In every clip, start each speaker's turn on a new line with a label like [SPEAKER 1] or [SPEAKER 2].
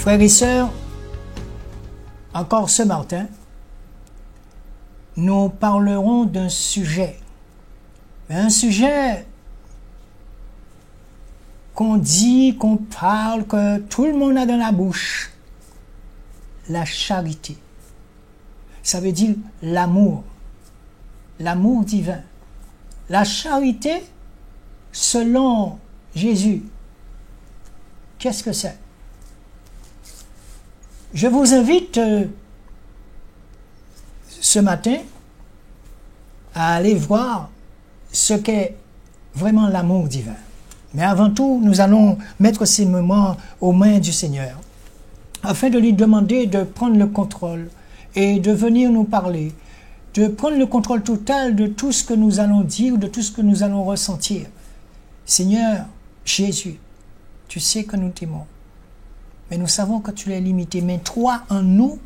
[SPEAKER 1] Frères et sœurs, encore ce matin, nous parlerons d'un sujet. Un sujet qu'on dit, qu'on parle, que tout le monde a dans la bouche. La charité. Ça veut dire l'amour. L'amour divin. La charité, selon Jésus, qu'est-ce que c'est? Je vous invite ce matin à aller voir ce qu'est vraiment l'amour divin. Mais avant tout, nous allons mettre ces moments aux mains du Seigneur, afin de lui demander de prendre le contrôle et de venir nous parler, de prendre le contrôle total de tout ce que nous allons dire, de tout ce que nous allons ressentir. Seigneur Jésus, tu sais que nous t'aimons, mais nous savons que tu es limité. Mais toi, en nous,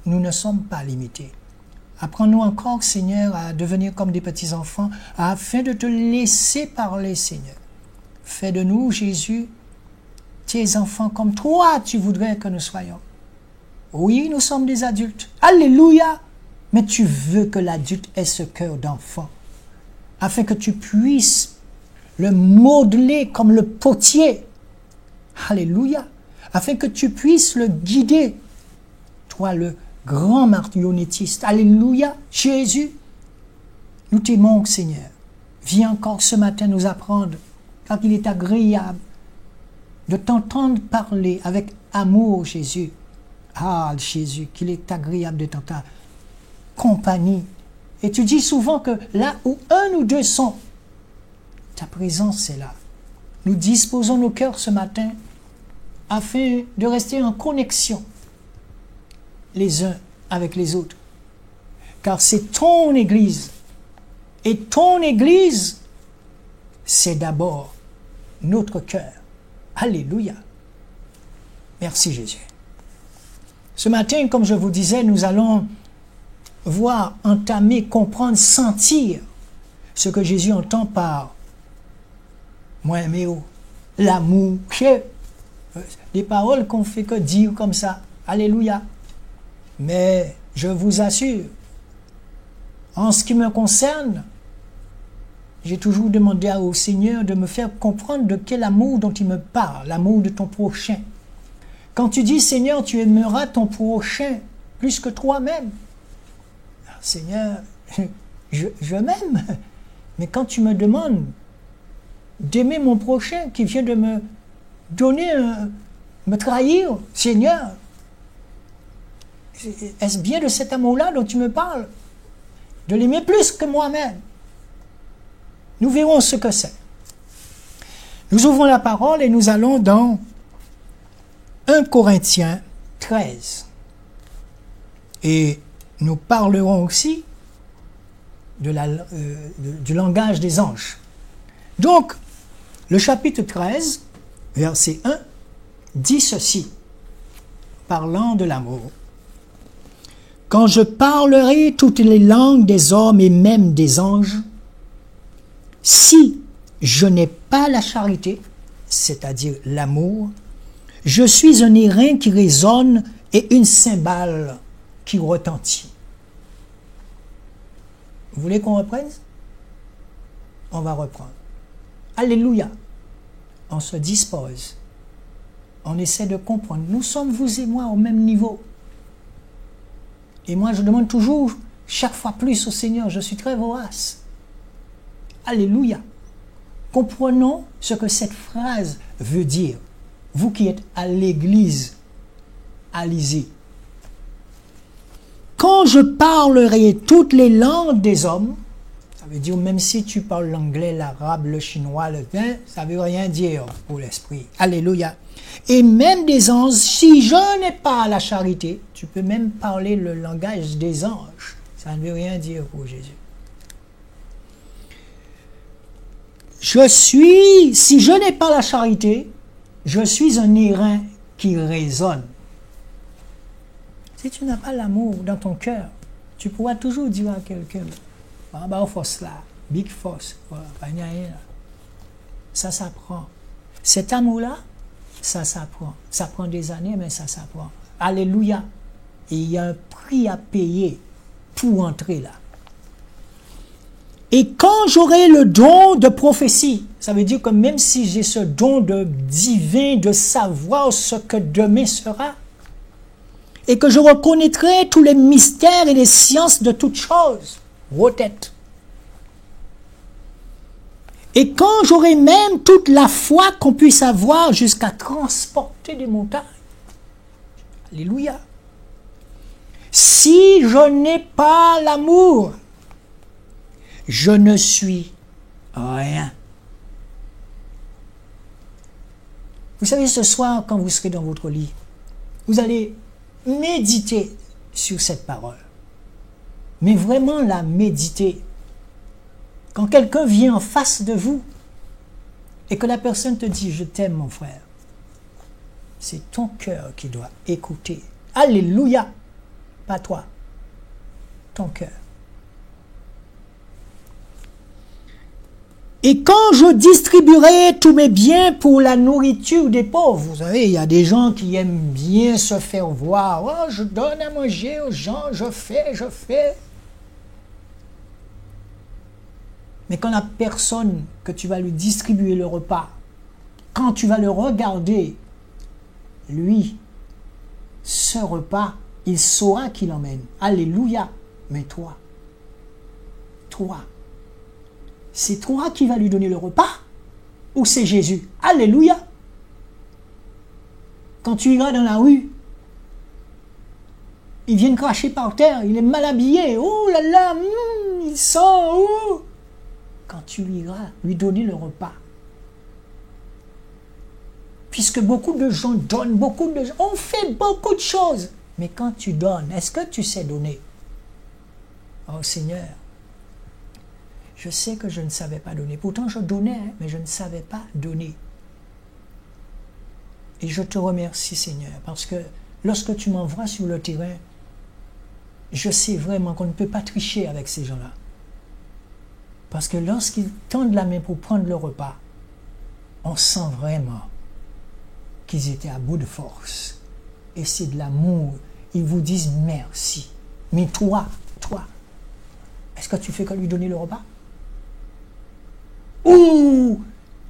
[SPEAKER 1] nous ne sommes pas limités. Apprends-nous encore, Seigneur, à devenir comme des petits-enfants, afin de te laisser parler, Seigneur. Fais de nous, Jésus, tes enfants comme toi, tu voudrais que nous soyons. Oui, nous sommes des adultes. Alléluia! Mais tu veux que l'adulte ait ce cœur d'enfant, afin que tu puisses le modeler comme le potier. Alléluia! Afin que tu puisses le guider, toi le grand marionnettiste. Alléluia! Jésus, nous t'aimons, Seigneur. Viens encore ce matin nous apprendre, car il est agréable de t'entendre parler avec amour, Jésus. Ah, Jésus, qu'il est agréable de t'entendre. Compagnie. Et tu dis souvent que là où un ou deux sont, ta présence est là. Nous disposons nos cœurs ce matin afin de rester en connexion les uns avec les autres. Car c'est ton Église. Et ton Église, c'est d'abord notre cœur. Alléluia. Merci Jésus. Ce matin, comme je vous disais, nous allons voir, entamer, comprendre, sentir ce que Jésus entend par moi aimer, l'amour, des paroles qu'on fait que dire comme ça. Alléluia. Mais je vous assure, en ce qui me concerne, j'ai toujours demandé au Seigneur de me faire comprendre de quel amour dont il me parle, l'amour de ton prochain. Quand tu dis, Seigneur, tu aimeras ton prochain plus que toi-même. Seigneur, je m'aime. Mais quand tu me demandes d'aimer mon prochain qui vient de me donner, me trahir, Seigneur, est-ce bien de cet amour-là dont tu me parles? De l'aimer plus que moi-même? Nous verrons ce que c'est. Nous ouvrons la parole et nous allons dans 1 Corinthiens 13. Et nous parlerons aussi du langage des anges. Donc, le chapitre 13, verset 1, dit ceci, parlant de l'amour. « Quand je parlerai toutes les langues des hommes et même des anges, si je n'ai pas la charité, c'est-à-dire l'amour, je suis un airain qui résonne et une cymbale qui retentit. » Vous voulez qu'on reprenne? On va reprendre. Alléluia. On se dispose. On essaie de comprendre. Nous sommes, vous et moi, au même niveau. Et moi, je demande toujours, chaque fois plus au Seigneur. Je suis très vorace. Alléluia. Comprenons ce que cette phrase veut dire. Vous qui êtes à l'église, allez-y. Quand je parlerai toutes les langues des hommes, ça veut dire même si tu parles l'anglais, l'arabe, le chinois, le vin, ça ne veut rien dire pour l'esprit. Alléluia. Et même des anges, si je n'ai pas la charité, tu peux même parler le langage des anges. Ça ne veut rien dire pour Jésus. Si je n'ai pas la charité, je suis un airain qui résonne. Si tu n'as pas l'amour dans ton cœur, tu pourras toujours dire à quelqu'un, ah bah force là, big force, ça s'apprend. Cet amour-là, Ça s'apprend. Ça prend des années, mais ça s'apprend. Alléluia. Et il y a un prix à payer pour entrer là. Et quand j'aurai le don de prophétie, ça veut dire que même si j'ai ce don de divin, de savoir ce que demain sera, et que je reconnaîtrai tous les mystères et les sciences de toutes choses, retête. Et quand j'aurai même toute la foi qu'on puisse avoir jusqu'à transporter des montagnes, alléluia. Si je n'ai pas l'amour, je ne suis rien. Vous savez, ce soir, quand vous serez dans votre lit, vous allez méditer sur cette parole. Mais vraiment la méditer. Quand quelqu'un vient en face de vous et que la personne te dit « Je t'aime, mon frère », c'est ton cœur qui doit écouter. Alléluia! Pas toi. Ton cœur. Et quand je distribuerai tous mes biens pour la nourriture des pauvres, vous savez, il y a des gens qui aiment bien se faire voir. Oh, je donne à manger aux gens, je fais. Mais quand la personne que tu vas lui distribuer le repas, quand tu vas le regarder, lui, ce repas, il saura qu'il emmène. Alléluia. Mais toi, c'est toi qui vas lui donner le repas ou c'est Jésus? Alléluia. Quand tu iras dans la rue, il vient cracher par terre, il est mal habillé, oh là là, il sent, oh. Quand tu iras lui donner le repas, puisque beaucoup de gens donnent, beaucoup de gens, on fait beaucoup de choses, mais quand tu donnes, est-ce que tu sais donner? Oh Seigneur, je sais que je ne savais pas donner. Pourtant, je donnais, mais je ne savais pas donner. Et je te remercie, Seigneur, parce que lorsque tu m'envoies sur le terrain, je sais vraiment qu'on ne peut pas tricher avec ces gens-là. Parce que lorsqu'ils tendent la main pour prendre le repas, on sent vraiment qu'ils étaient à bout de force. Et c'est de l'amour. Ils vous disent merci. Mais toi, est-ce que tu fais que lui donner le repas? Ou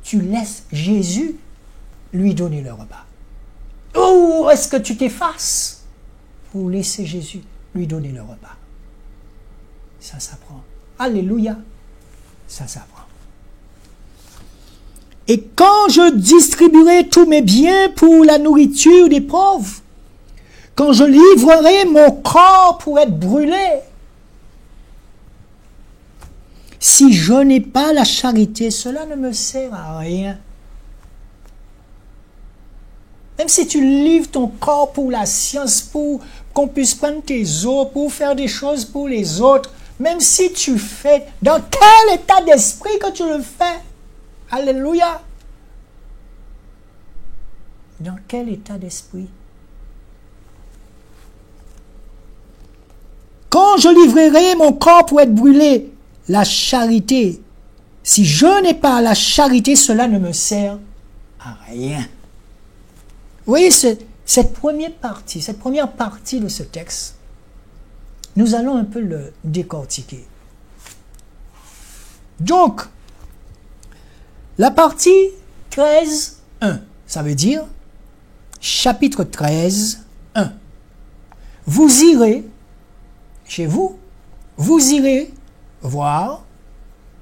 [SPEAKER 1] tu laisses Jésus lui donner le repas? Ou est-ce que tu t'effaces pour laisser Jésus lui donner le repas? Ça s'apprend. Alléluia. Ça s'apprend. Et quand je distribuerai tous mes biens pour la nourriture des pauvres, quand je livrerai mon corps pour être brûlé, si je n'ai pas la charité, cela ne me sert à rien. Même si tu livres ton corps pour la science, pour qu'on puisse prendre tes os, pour faire des choses pour les autres, même si tu fais, dans quel état d'esprit que tu le fais? Alléluia! Dans quel état d'esprit? Quand je livrerai mon corps pour être brûlé, la charité, si je n'ai pas la charité, cela ne me sert à rien. Vous voyez, cette première partie de ce texte, nous allons un peu le décortiquer. Donc, la partie 13, 1, ça veut dire, chapitre 13, 1. Vous irez, chez vous, vous irez voir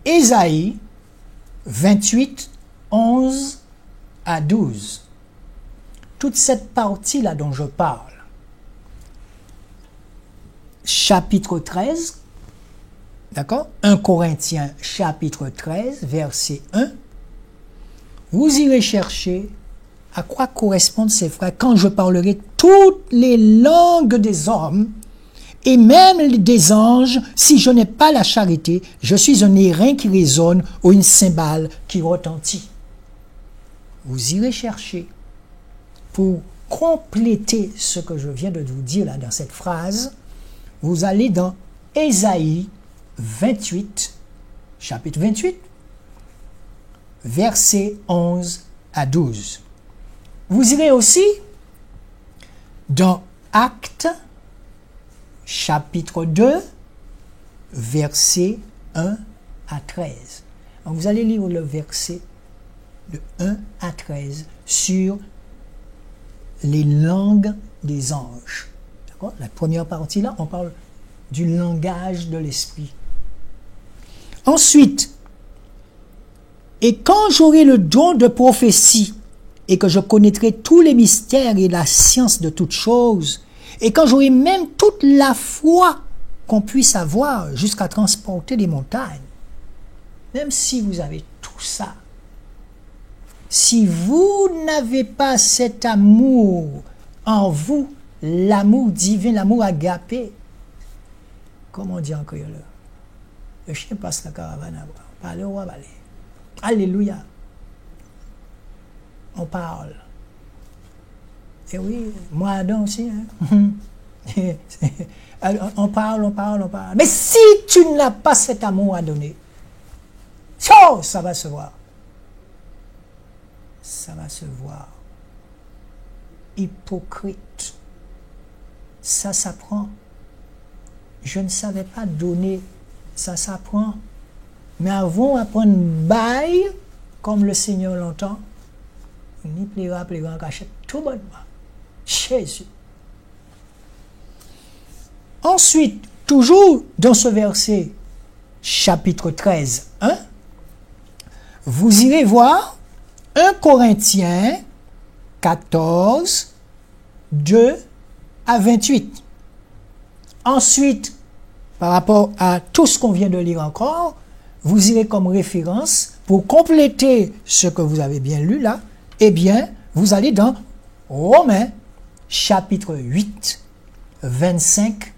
[SPEAKER 1] Ésaïe 28, 11 à 12. Toute cette partie-là dont je parle. Chapitre 13, d'accord? 1 Corinthiens, chapitre 13, verset 1. Vous irez chercher à quoi correspondent ces frères quand je parlerai toutes les langues des hommes et même des anges, si je n'ai pas la charité, je suis un airain qui résonne ou une cymbale qui retentit. Vous irez chercher pour compléter ce que je viens de vous dire là dans cette phrase. Vous allez dans Ésaïe 28, chapitre 28, versets 11 à 12. Vous irez aussi dans Actes, chapitre 2, versets 1 à 13. Donc vous allez lire le verset de 1 à 13 sur les langues des anges. D'accord? La première partie là, on parle du langage de l'esprit. Ensuite, et quand j'aurai le don de prophétie, et que je connaîtrai tous les mystères et la science de toutes choses, et quand j'aurai même toute la foi qu'on puisse avoir jusqu'à transporter des montagnes, même si vous avez tout ça, si vous n'avez pas cet amour en vous, l'amour divin, l'amour agapé, comment on dit en créole? Le chien passe la caravane à boire. Parlez au roi balai. Alléluia. On parle. Et oui, moi Adam aussi. Hein? on parle. Mais si tu n'as pas cet amour à donner, ça va se voir. Ça va se voir. Hypocrite. Ça s'apprend. Je ne savais pas donner. Ça s'apprend. Mais avant d'apprendre bail, comme le Seigneur l'entend, il plaira en cachette tout bonnement. Jésus. Ensuite, toujours dans ce verset, chapitre 13, 1, vous irez voir 1 Corinthiens 14, 2 à 28. Ensuite, par rapport à tout ce qu'on vient de lire encore, vous irez comme référence pour compléter ce que vous avez bien lu là. Eh bien, vous allez dans Romains, chapitre 8, 25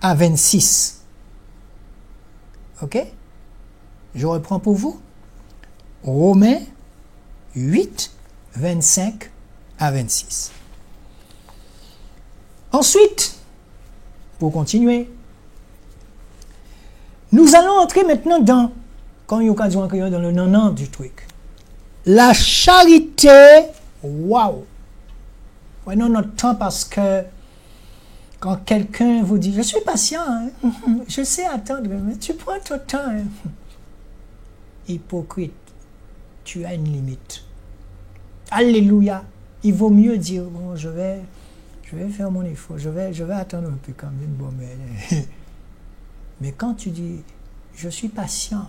[SPEAKER 1] à 26. Ok? Je reprends pour vous. Romains 8, 25 à 26. Ensuite, pour continuer, nous allons entrer maintenant dans, quand il y a occasion dans le non du truc. La charité, waouh! Prenons notre temps parce que quand quelqu'un vous dit, je suis patient, hein, je sais attendre, mais tu prends ton temps. Hein. Hypocrite, tu as une limite. Alléluia! Il vaut mieux dire, bon, je vais faire mon effort, je vais attendre un peu quand même, bon, mais quand tu dis, je suis patient,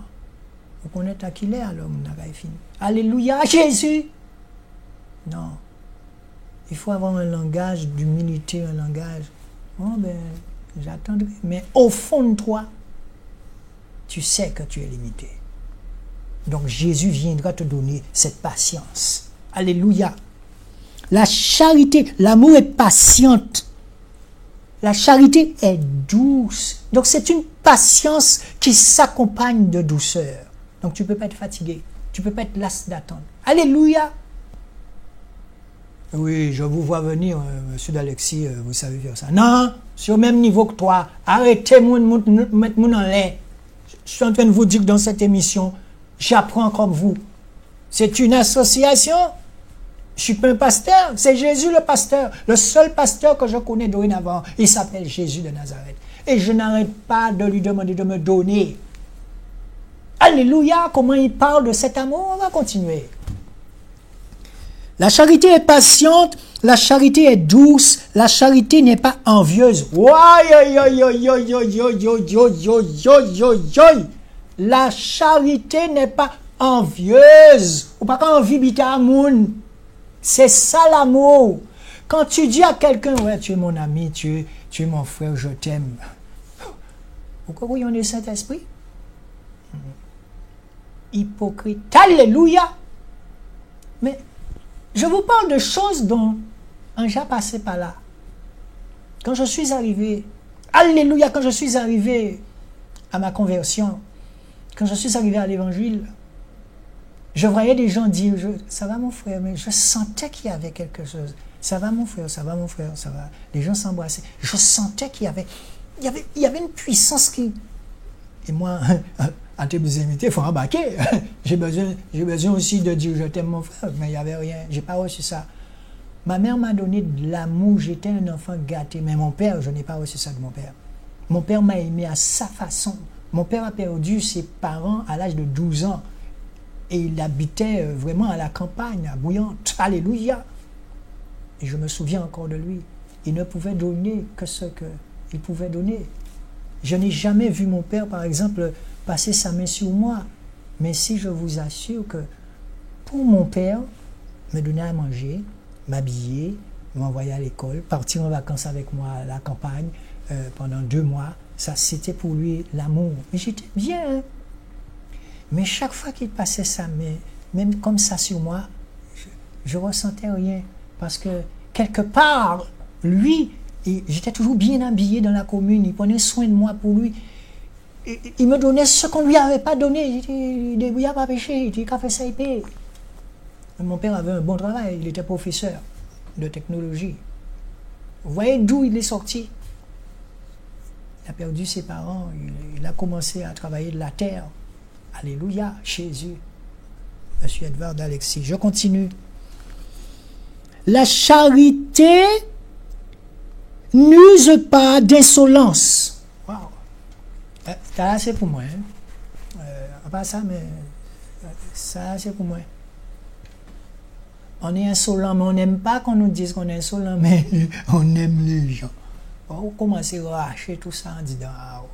[SPEAKER 1] vous connaissez à qui il est, alors on a fini. Alléluia, Jésus! Non. Il faut avoir un langage d'humilité, un langage. Oh ben, j'attendrai. Mais au fond de toi, tu sais que tu es limité. Donc Jésus viendra te donner cette patience. Alléluia. La charité, l'amour est patiente. La charité est douce. Donc c'est une patience qui s'accompagne de douceur. Donc tu ne peux pas être fatigué. Tu ne peux pas être las d'attendre. Alléluia. Oui, je vous vois venir, monsieur d'Alexis, vous savez faire ça. Non, c'est au même niveau que toi. Arrêtez mettre mon en l'air. Je suis en train de vous dire que dans cette émission, j'apprends comme vous. C'est une association. Je ne suis pas un pasteur. C'est Jésus le pasteur. Le seul pasteur que je connais dorénavant. Il s'appelle Jésus de Nazareth. Et je n'arrête pas de lui demander de me donner. Alléluia, comment il parle de cet amour. On va continuer. La charité est patiente, la charité est douce, la charité n'est pas envieuse. La charité n'est pas envieuse. Ou pas envie bita moun. C'est ça l'amour. Quand tu dis à quelqu'un, ouais, tu es mon ami, tu es mon frère, je t'aime. Pourquoi vous y en avez le Saint-Esprit? Hypocrite. Alléluia. Mais je vous parle de choses dont un j'ai passé par là. Quand je suis arrivé, alléluia, quand je suis arrivé à ma conversion, quand je suis arrivé à l'évangile, je voyais des gens dire, ça va mon frère, mais je sentais qu'il y avait quelque chose. Ça va mon frère, ça va mon frère, ça va. Les gens s'embrassaient. Je sentais qu'il y avait une puissance qui... Et moi, à tes invités, il faut embarquer. J'ai besoin aussi de dire je t'aime mon frère, mais il n'y avait rien. Je n'ai pas reçu ça. Ma mère m'a donné de l'amour, j'étais un enfant gâté, mais mon père, je n'ai pas reçu ça de mon père. Mon père m'a aimé à sa façon. Mon père a perdu ses parents à l'âge de 12 ans et il habitait vraiment à la campagne, à Bouillante. Alléluia! Et je me souviens encore de lui. Il ne pouvait donner que ce qu'il pouvait donner. Je n'ai jamais vu mon père, par exemple, passer sa main sur moi. Mais si je vous assure que pour mon père, me donner à manger, m'habiller, m'envoyer à l'école, partir en vacances avec moi à la campagne pendant 2 mois, ça c'était pour lui l'amour. Mais j'étais bien. Hein? Mais chaque fois qu'il passait sa main, même comme ça sur moi, je ressentais rien. Parce que quelque part, lui, j'étais toujours bien habillé dans la commune, il prenait soin de moi pour lui. Il me donnait ce qu'on ne lui avait pas donné. Il dit, il n'a pas péché, il dit, qu'a fait ça, il paye. Mon père avait un bon travail, il était professeur de technologie. Vous voyez d'où il est sorti? Il a perdu ses parents, il a commencé à travailler de la terre. Alléluia, Jésus. Monsieur Edvard Alexis, je continue. La charité n'use pas d'insolence. Wow. Ça, c'est pour moi. Hein. Pas ça, mais ça, c'est pour moi. On est insolent, mais on n'aime pas qu'on nous dise qu'on est insolent, mais on aime les gens. On commence à racher tout ça en disant ah, oh.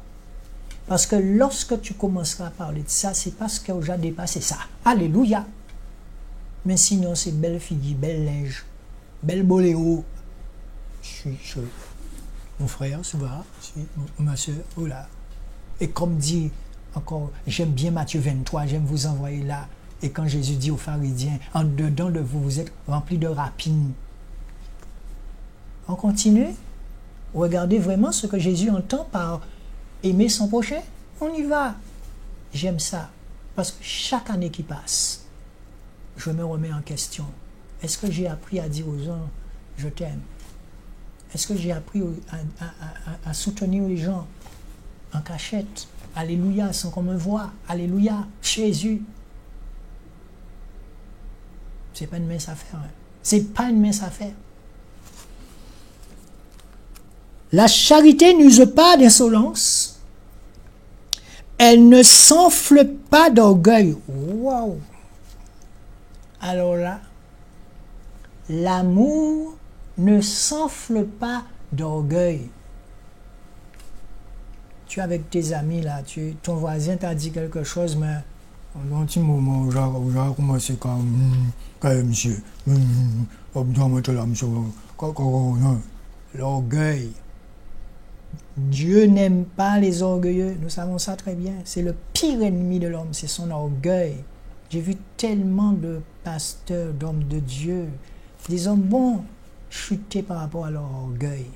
[SPEAKER 1] Parce que lorsque tu commenceras à parler de ça, c'est parce que j'ai dépassé ça. Alléluia. Mais sinon, c'est belle fille, belle linge, belle boléo. Je suis mon frère, tu vois, ma soeur, oh là. Et comme dit encore, j'aime bien Matthieu 23, j'aime vous envoyer là. Et quand Jésus dit aux pharisiens, en dedans de vous, vous êtes remplis de rapines. On continue. Regardez vraiment ce que Jésus entend par aimer son prochain. On y va. J'aime ça. Parce que chaque année qui passe, je me remets en question. Est-ce que j'ai appris à dire aux gens, je t'aime? Est-ce que j'ai appris à soutenir les gens en cachette? Alléluia, sans qu'on me voie. Alléluia, Jésus. C'est pas une mince affaire. Hein. C'est pas une mince affaire. La charité n'use pas d'insolence. Elle ne s'enfle pas d'orgueil. Waouh! Alors là, l'amour ne s'enfle pas d'orgueil. Tu es avec tes amis là, ton voisin t'a dit quelque chose, mais dans un petit moment, j'ai commencé comme monsieur. L'orgueil. Dieu n'aime pas les orgueilleux. Nous savons ça très bien. C'est le pire ennemi de l'homme, c'est son orgueil. J'ai vu tellement de pasteurs, d'hommes de Dieu, des hommes bons chuter par rapport à leur orgueil.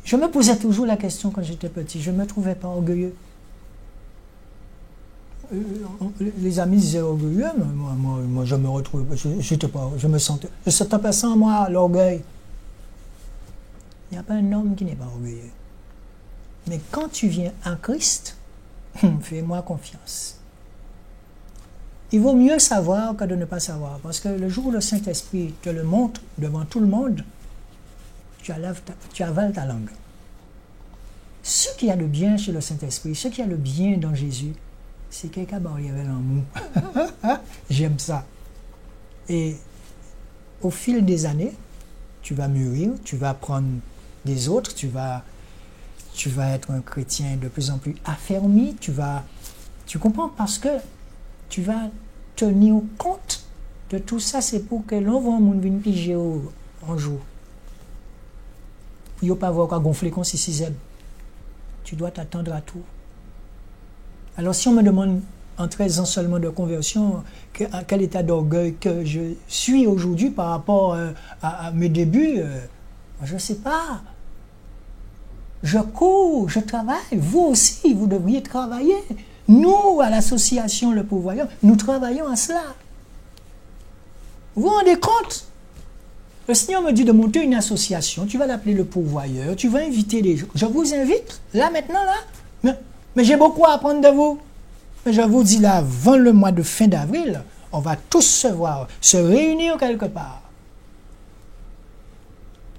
[SPEAKER 1] Je me posais toujours la question quand j'étais petit. Je ne me trouvais pas orgueilleux. Les amis disaient orgueilleux, mais moi je me retrouvais pas. Je me sentais pas sans moi l'orgueil. Il n'y a pas un homme qui n'est pas orgueilleux. Mais quand tu viens en Christ, fais-moi confiance. Il vaut mieux savoir que de ne pas savoir. Parce que le jour où le Saint-Esprit te le montre devant tout le monde, tu avales ta langue. Ce qu'il y a de bien chez le Saint-Esprit, ce qu'il y a de bien dans Jésus, c'est quelqu'un qui avait l'amour. J'aime ça. Et au fil des années, tu vas mûrir, tu vas apprendre des autres, tu vas être un chrétien de plus en plus affermi, tu comprends, parce que tu vas tenir compte de tout ça. C'est pour que l'on voit un monde venir piger un jour. Il n'y a pas voir qu'à gonfler comme si c'est. Tu dois t'attendre à tout. Alors si on me demande en 13 ans seulement de conversion, à quel état d'orgueil que je suis aujourd'hui par rapport à mes débuts, je ne sais pas. Je cours, je travaille. Vous aussi, vous devriez travailler. Nous, à l'association Le Pourvoyeur, nous travaillons à cela. Vous vous rendez compte? Le Seigneur me dit de monter une association, tu vas l'appeler Le Pourvoyeur, tu vas inviter les gens. Je vous invite, là, maintenant, là. Mais j'ai beaucoup à apprendre de vous. Mais je vous dis là, avant le mois de fin d'avril, on va tous se voir, se réunir quelque part.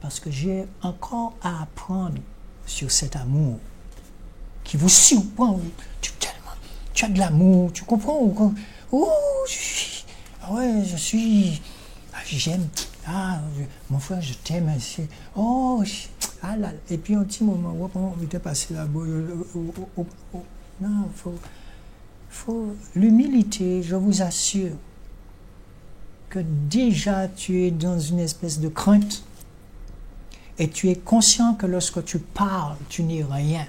[SPEAKER 1] Parce que j'ai encore à apprendre sur cet amour qui vous surprend. Tu as de l'amour, tu comprends? Oh, j'aime. Ah, mon frère, je t'aime. Oh, ah là. Et puis un petit moment, on était passé là-bas. Non, faut l'humilité, je vous assure que déjà tu es dans une espèce de crainte et tu es conscient que lorsque tu parles, tu n'es rien.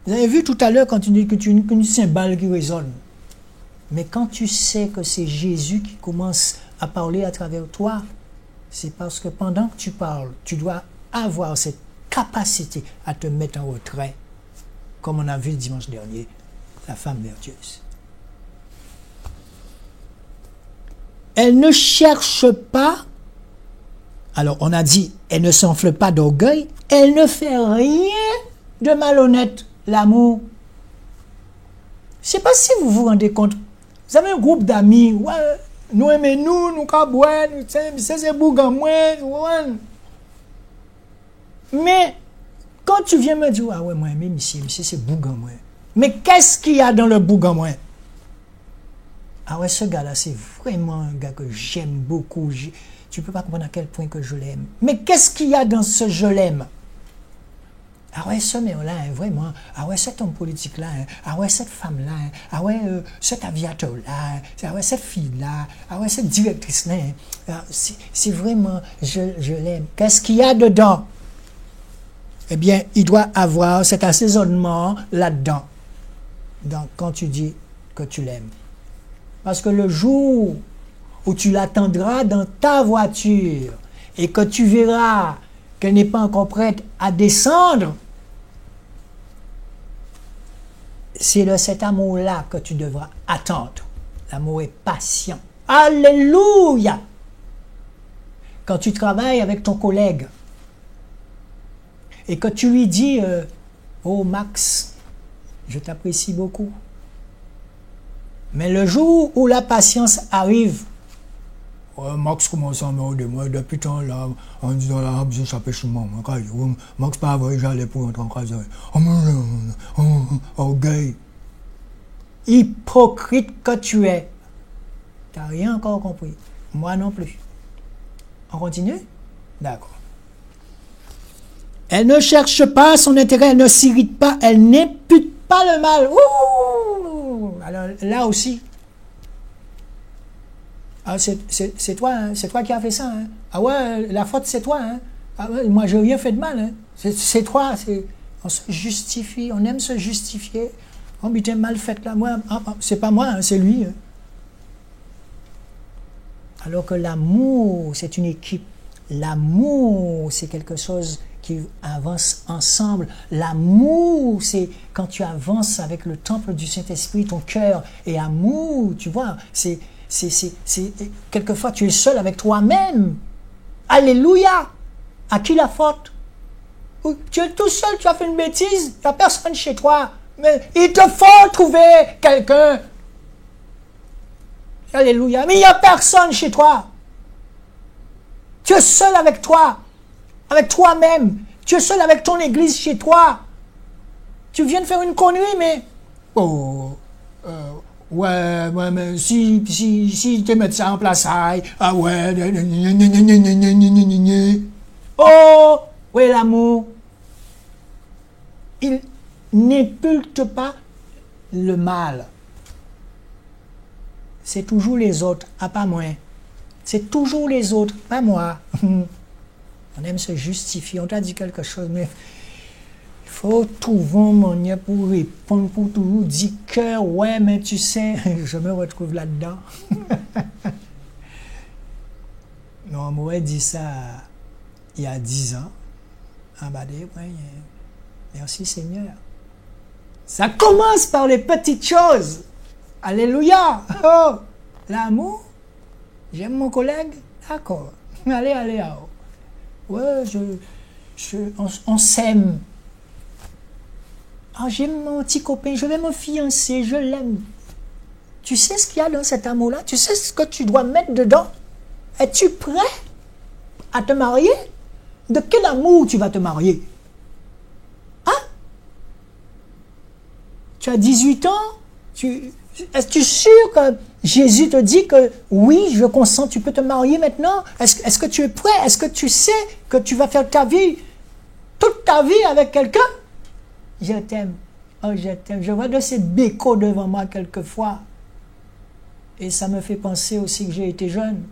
[SPEAKER 1] Vous avez vu tout à l'heure quand tu dis que tu es une cymbale qui résonne. Mais quand tu sais que c'est Jésus qui commence à parler à travers toi, c'est parce que pendant que tu parles, tu dois avoir cette capacité à te mettre en retrait, comme on a vu le dimanche dernier, la femme vertueuse. Elle ne cherche pas, alors on a dit, elle ne s'enfle pas d'orgueil, elle ne fait rien de malhonnête, l'amour. Je ne sais pas si vous vous rendez compte, vous avez un groupe d'amis, ouais, nous aimons nous cabouens, c'est bougan moi. Mais quand tu viens me dire, ah ouais, moi, mais monsieur, c'est bougan moi. Mais qu'est-ce qu'il y a dans le bougan moi? Ah ouais, ce gars-là, c'est vraiment un gars que j'aime beaucoup. Tu ne peux pas comprendre à quel point que je l'aime. Mais qu'est-ce qu'il y a dans ce je l'aime? Ah ouais, ce mec-là, vraiment. Ah ouais, cet homme politique-là. Ah ouais, cette femme-là. Ah ouais, cet aviateur-là. Ah ouais, cette fille-là. Ah ouais, cette directrice-là. C'est vraiment, je l'aime. Qu'est-ce qu'il y a dedans? Eh bien, il doit avoir cet assaisonnement là-dedans. Donc, quand tu dis que tu l'aimes. Parce que le jour où tu l'attendras dans ta voiture et que tu verras qu'elle n'est pas encore prête à descendre, c'est de cet amour-là que tu devras attendre. L'amour est patient. Alléluia! Quand tu travailles avec ton collègue et que tu lui dis oh Max, je t'apprécie beaucoup. Mais le jour où la patience arrive, Max commence à me dire, moi, depuis temps là, on dit dans la j'ai échappé chez moi, Max pas vrai, j'allais pour entrer en casa. Oh, gay. Hypocrite que tu es. Tu n'as rien encore compris. Moi non plus. On continue? D'accord. Elle ne cherche pas son intérêt, elle ne s'irrite pas, elle n'impute pas le mal. Ouh! Alors là aussi, ah, c'est toi, hein? C'est toi qui as fait ça. Hein? Ah ouais, la faute c'est toi. Hein? Ah ouais, moi j'ai rien fait de mal. Hein? C'est toi. On se justifie, on aime se justifier. Oh putain, mal fait là. Moi, c'est pas moi, hein, c'est lui. Hein? Alors que l'amour, c'est une équipe. L'amour, c'est quelque chose qui avance ensemble. L'amour, c'est quand tu avances avec le temple du Saint-Esprit, ton cœur est amour, tu vois. Quelquefois, tu es seul avec toi-même. Alléluia! À qui la faute? Tu es tout seul, tu as fait une bêtise, il n'y a personne chez toi. Mais il te faut trouver quelqu'un. Alléluia. Mais il n'y a personne chez toi. Tu es seul avec toi, avec toi-même. Tu es seul avec ton église chez toi. Tu viens de faire une connerie, mais... ouais, mais si tu mets ça en place, ah ouais... Oh, ouais, l'amour. Il n'impulse pas le mal. C'est toujours les autres, pas moi. C'est toujours les autres, pas moi. On aime se justifier. On t'a dit quelque chose, mais il faut trouver un moyen pour répondre, pour toujours dire que, ouais, mais tu sais, je me retrouve là-dedans. Non, on m'aurait dit ça il y a 10 ans. Ah bah, ouais, merci Seigneur. Ça commence par les petites choses. Alléluia. Oh, l'amour. J'aime mon collègue. D'accord. Allez. Ouais, on s'aime. Ah, j'aime mon petit copain. Je vais me fiancer. Je l'aime. Tu sais ce qu'il y a dans cet amour-là? Tu sais ce que tu dois mettre dedans? Es-tu prêt à te marier? De quel amour tu vas te marier? Hein? Tu as 18 ans? Est-ce que tu es sûr que Jésus te dit que oui, je consens, tu peux te marier maintenant? Est-ce que tu es prêt? Est-ce que tu sais que tu vas faire ta vie, toute ta vie avec quelqu'un? Je t'aime. Oh, je t'aime. Je vois de ces bécots devant moi quelquefois. Et ça me fait penser aussi que j'ai été jeune.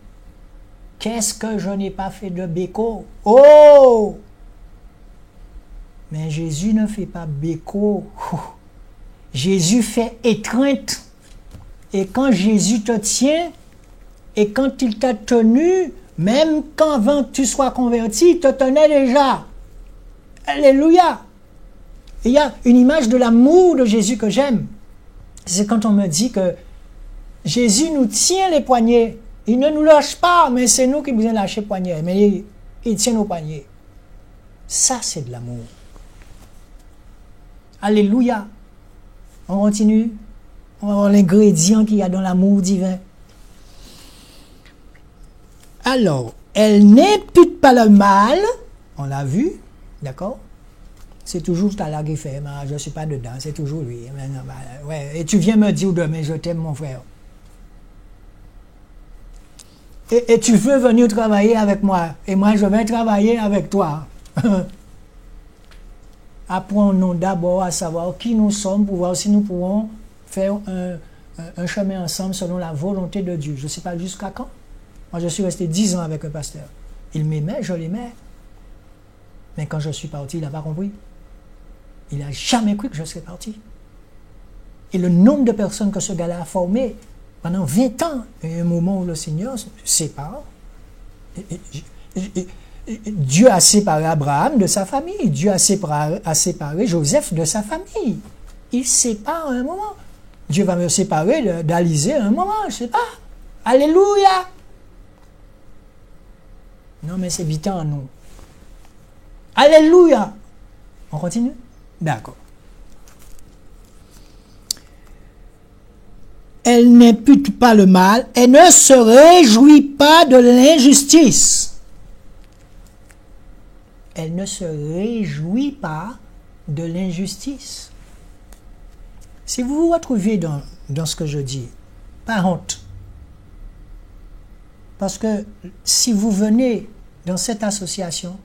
[SPEAKER 1] Qu'est-ce que je n'ai pas fait de bécots? Oh! Mais Jésus ne fait pas bécots. Jésus fait étreinte. Et quand Jésus te tient, et quand il t'a tenu, même quand avant que tu sois converti, il te tenait déjà. Alléluia! Il y a une image de l'amour de Jésus que j'aime. C'est quand on me dit que Jésus nous tient les poignets. Il ne nous lâche pas, mais c'est nous qui nous avons lâché les poignets. Mais il tient nos poignets. Ça, c'est de l'amour. Alléluia! On continue. On va voir l'ingrédient qu'il y a dans l'amour divin. Alors, elle n'impute pas le mal. On l'a vu. D'accord? C'est toujours ta qui fait. Je ne suis pas dedans. C'est toujours lui. Ouais. Et tu viens me dire demain, je t'aime, mon frère. Et tu veux venir travailler avec moi. Et moi, je vais travailler avec toi. Apprenons d'abord à savoir qui nous sommes pour voir si nous pouvons faire un chemin ensemble selon la volonté de Dieu. Je ne sais pas jusqu'à quand. Moi, je suis resté 10 ans avec un pasteur. Il m'aimait, je l'aimais. Mais quand je suis parti, il n'a pas compris. Il n'a jamais cru que je serais parti. Et le nombre de personnes que ce gars-là a formé pendant 20 ans, il y a un moment où le Seigneur se sépare. Dieu a séparé Abraham de sa famille. Dieu a séparé Joseph de sa famille. Il sépare à un moment. Dieu va me séparer d'Alizé à un moment, je ne sais pas. Alléluia! Non, mais c'est vital en nous. Alléluia! On continue? D'accord. Elle n'impute pas le mal, elle ne se réjouit pas de l'injustice. Elle ne se réjouit pas de l'injustice. Si vous vous retrouvez dans ce que je dis, pas honte. Parce que si vous venez dans cette association,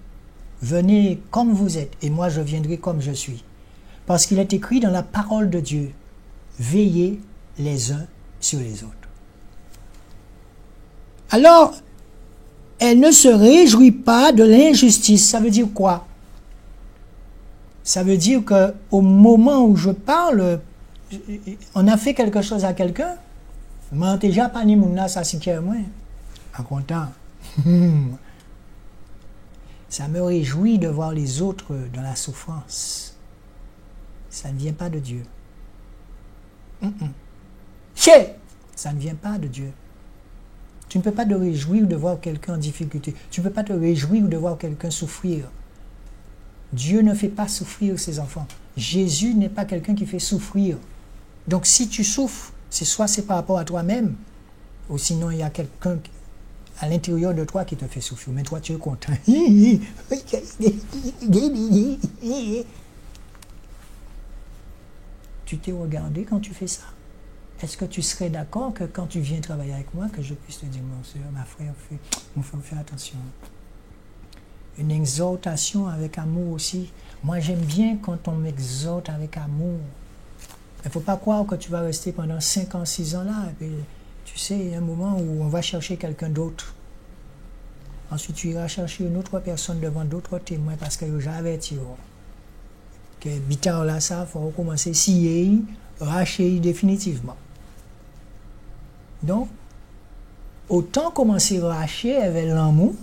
[SPEAKER 1] venez comme vous êtes, et moi je viendrai comme je suis. Parce qu'il est écrit dans la parole de Dieu, veillez les uns sur les autres. Alors, elle ne se réjouit pas de l'injustice. Ça veut dire quoi? Ça veut dire qu'au moment où je parle, on a fait quelque chose à quelqu'un, mais déjà pas ni mon ça c'est moi. En content. Ça me réjouit de voir les autres dans la souffrance. Ça ne vient pas de Dieu. Ça ne vient pas de Dieu. Tu ne peux pas te réjouir de voir quelqu'un en difficulté. Tu ne peux pas te réjouir de voir quelqu'un souffrir. Dieu ne fait pas souffrir ses enfants. Jésus n'est pas quelqu'un qui fait souffrir. Donc si tu souffres, c'est par rapport à toi-même, ou sinon il y a quelqu'un à l'intérieur de toi qui te fait souffrir. Mais toi tu es content. Tu t'es regardé quand tu fais ça? Est-ce que tu serais d'accord que quand tu viens travailler avec moi, que je puisse te dire, mon soeur, mon frère, fais attention. Une exhortation avec amour aussi. Moi, j'aime bien quand on m'exhorte avec amour. Il ne faut pas croire que tu vas rester pendant 5 ans, 6 ans là. Et puis, tu sais, il y a un moment où on va chercher quelqu'un d'autre. Ensuite, tu iras chercher une autre personne devant d'autres témoins parce que j'avais tiré. Que bitard là, ça, il faut recommencer à scier, racher définitivement. Donc, autant commencer à racher avec l'amour,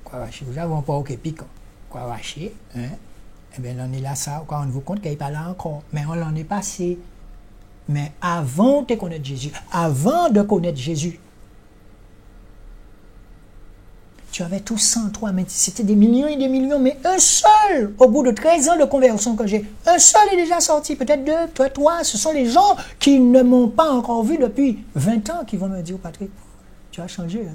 [SPEAKER 1] quoi racher, vous n'avez pas au piquant, quoi racher, hein? Eh bien, on est là, ça, quand on vous compte qu'il n'est pas là encore, mais on l'en est passé. Mais avant de connaître Jésus, tu avais tout ça en toi, mais c'était des millions et des millions, mais un seul, au bout de 13 ans de conversion que j'ai, un seul est déjà sorti, peut-être deux, toi, ce sont les gens qui ne m'ont pas encore vu depuis 20 ans qui vont me dire, Patrick, tu as changé.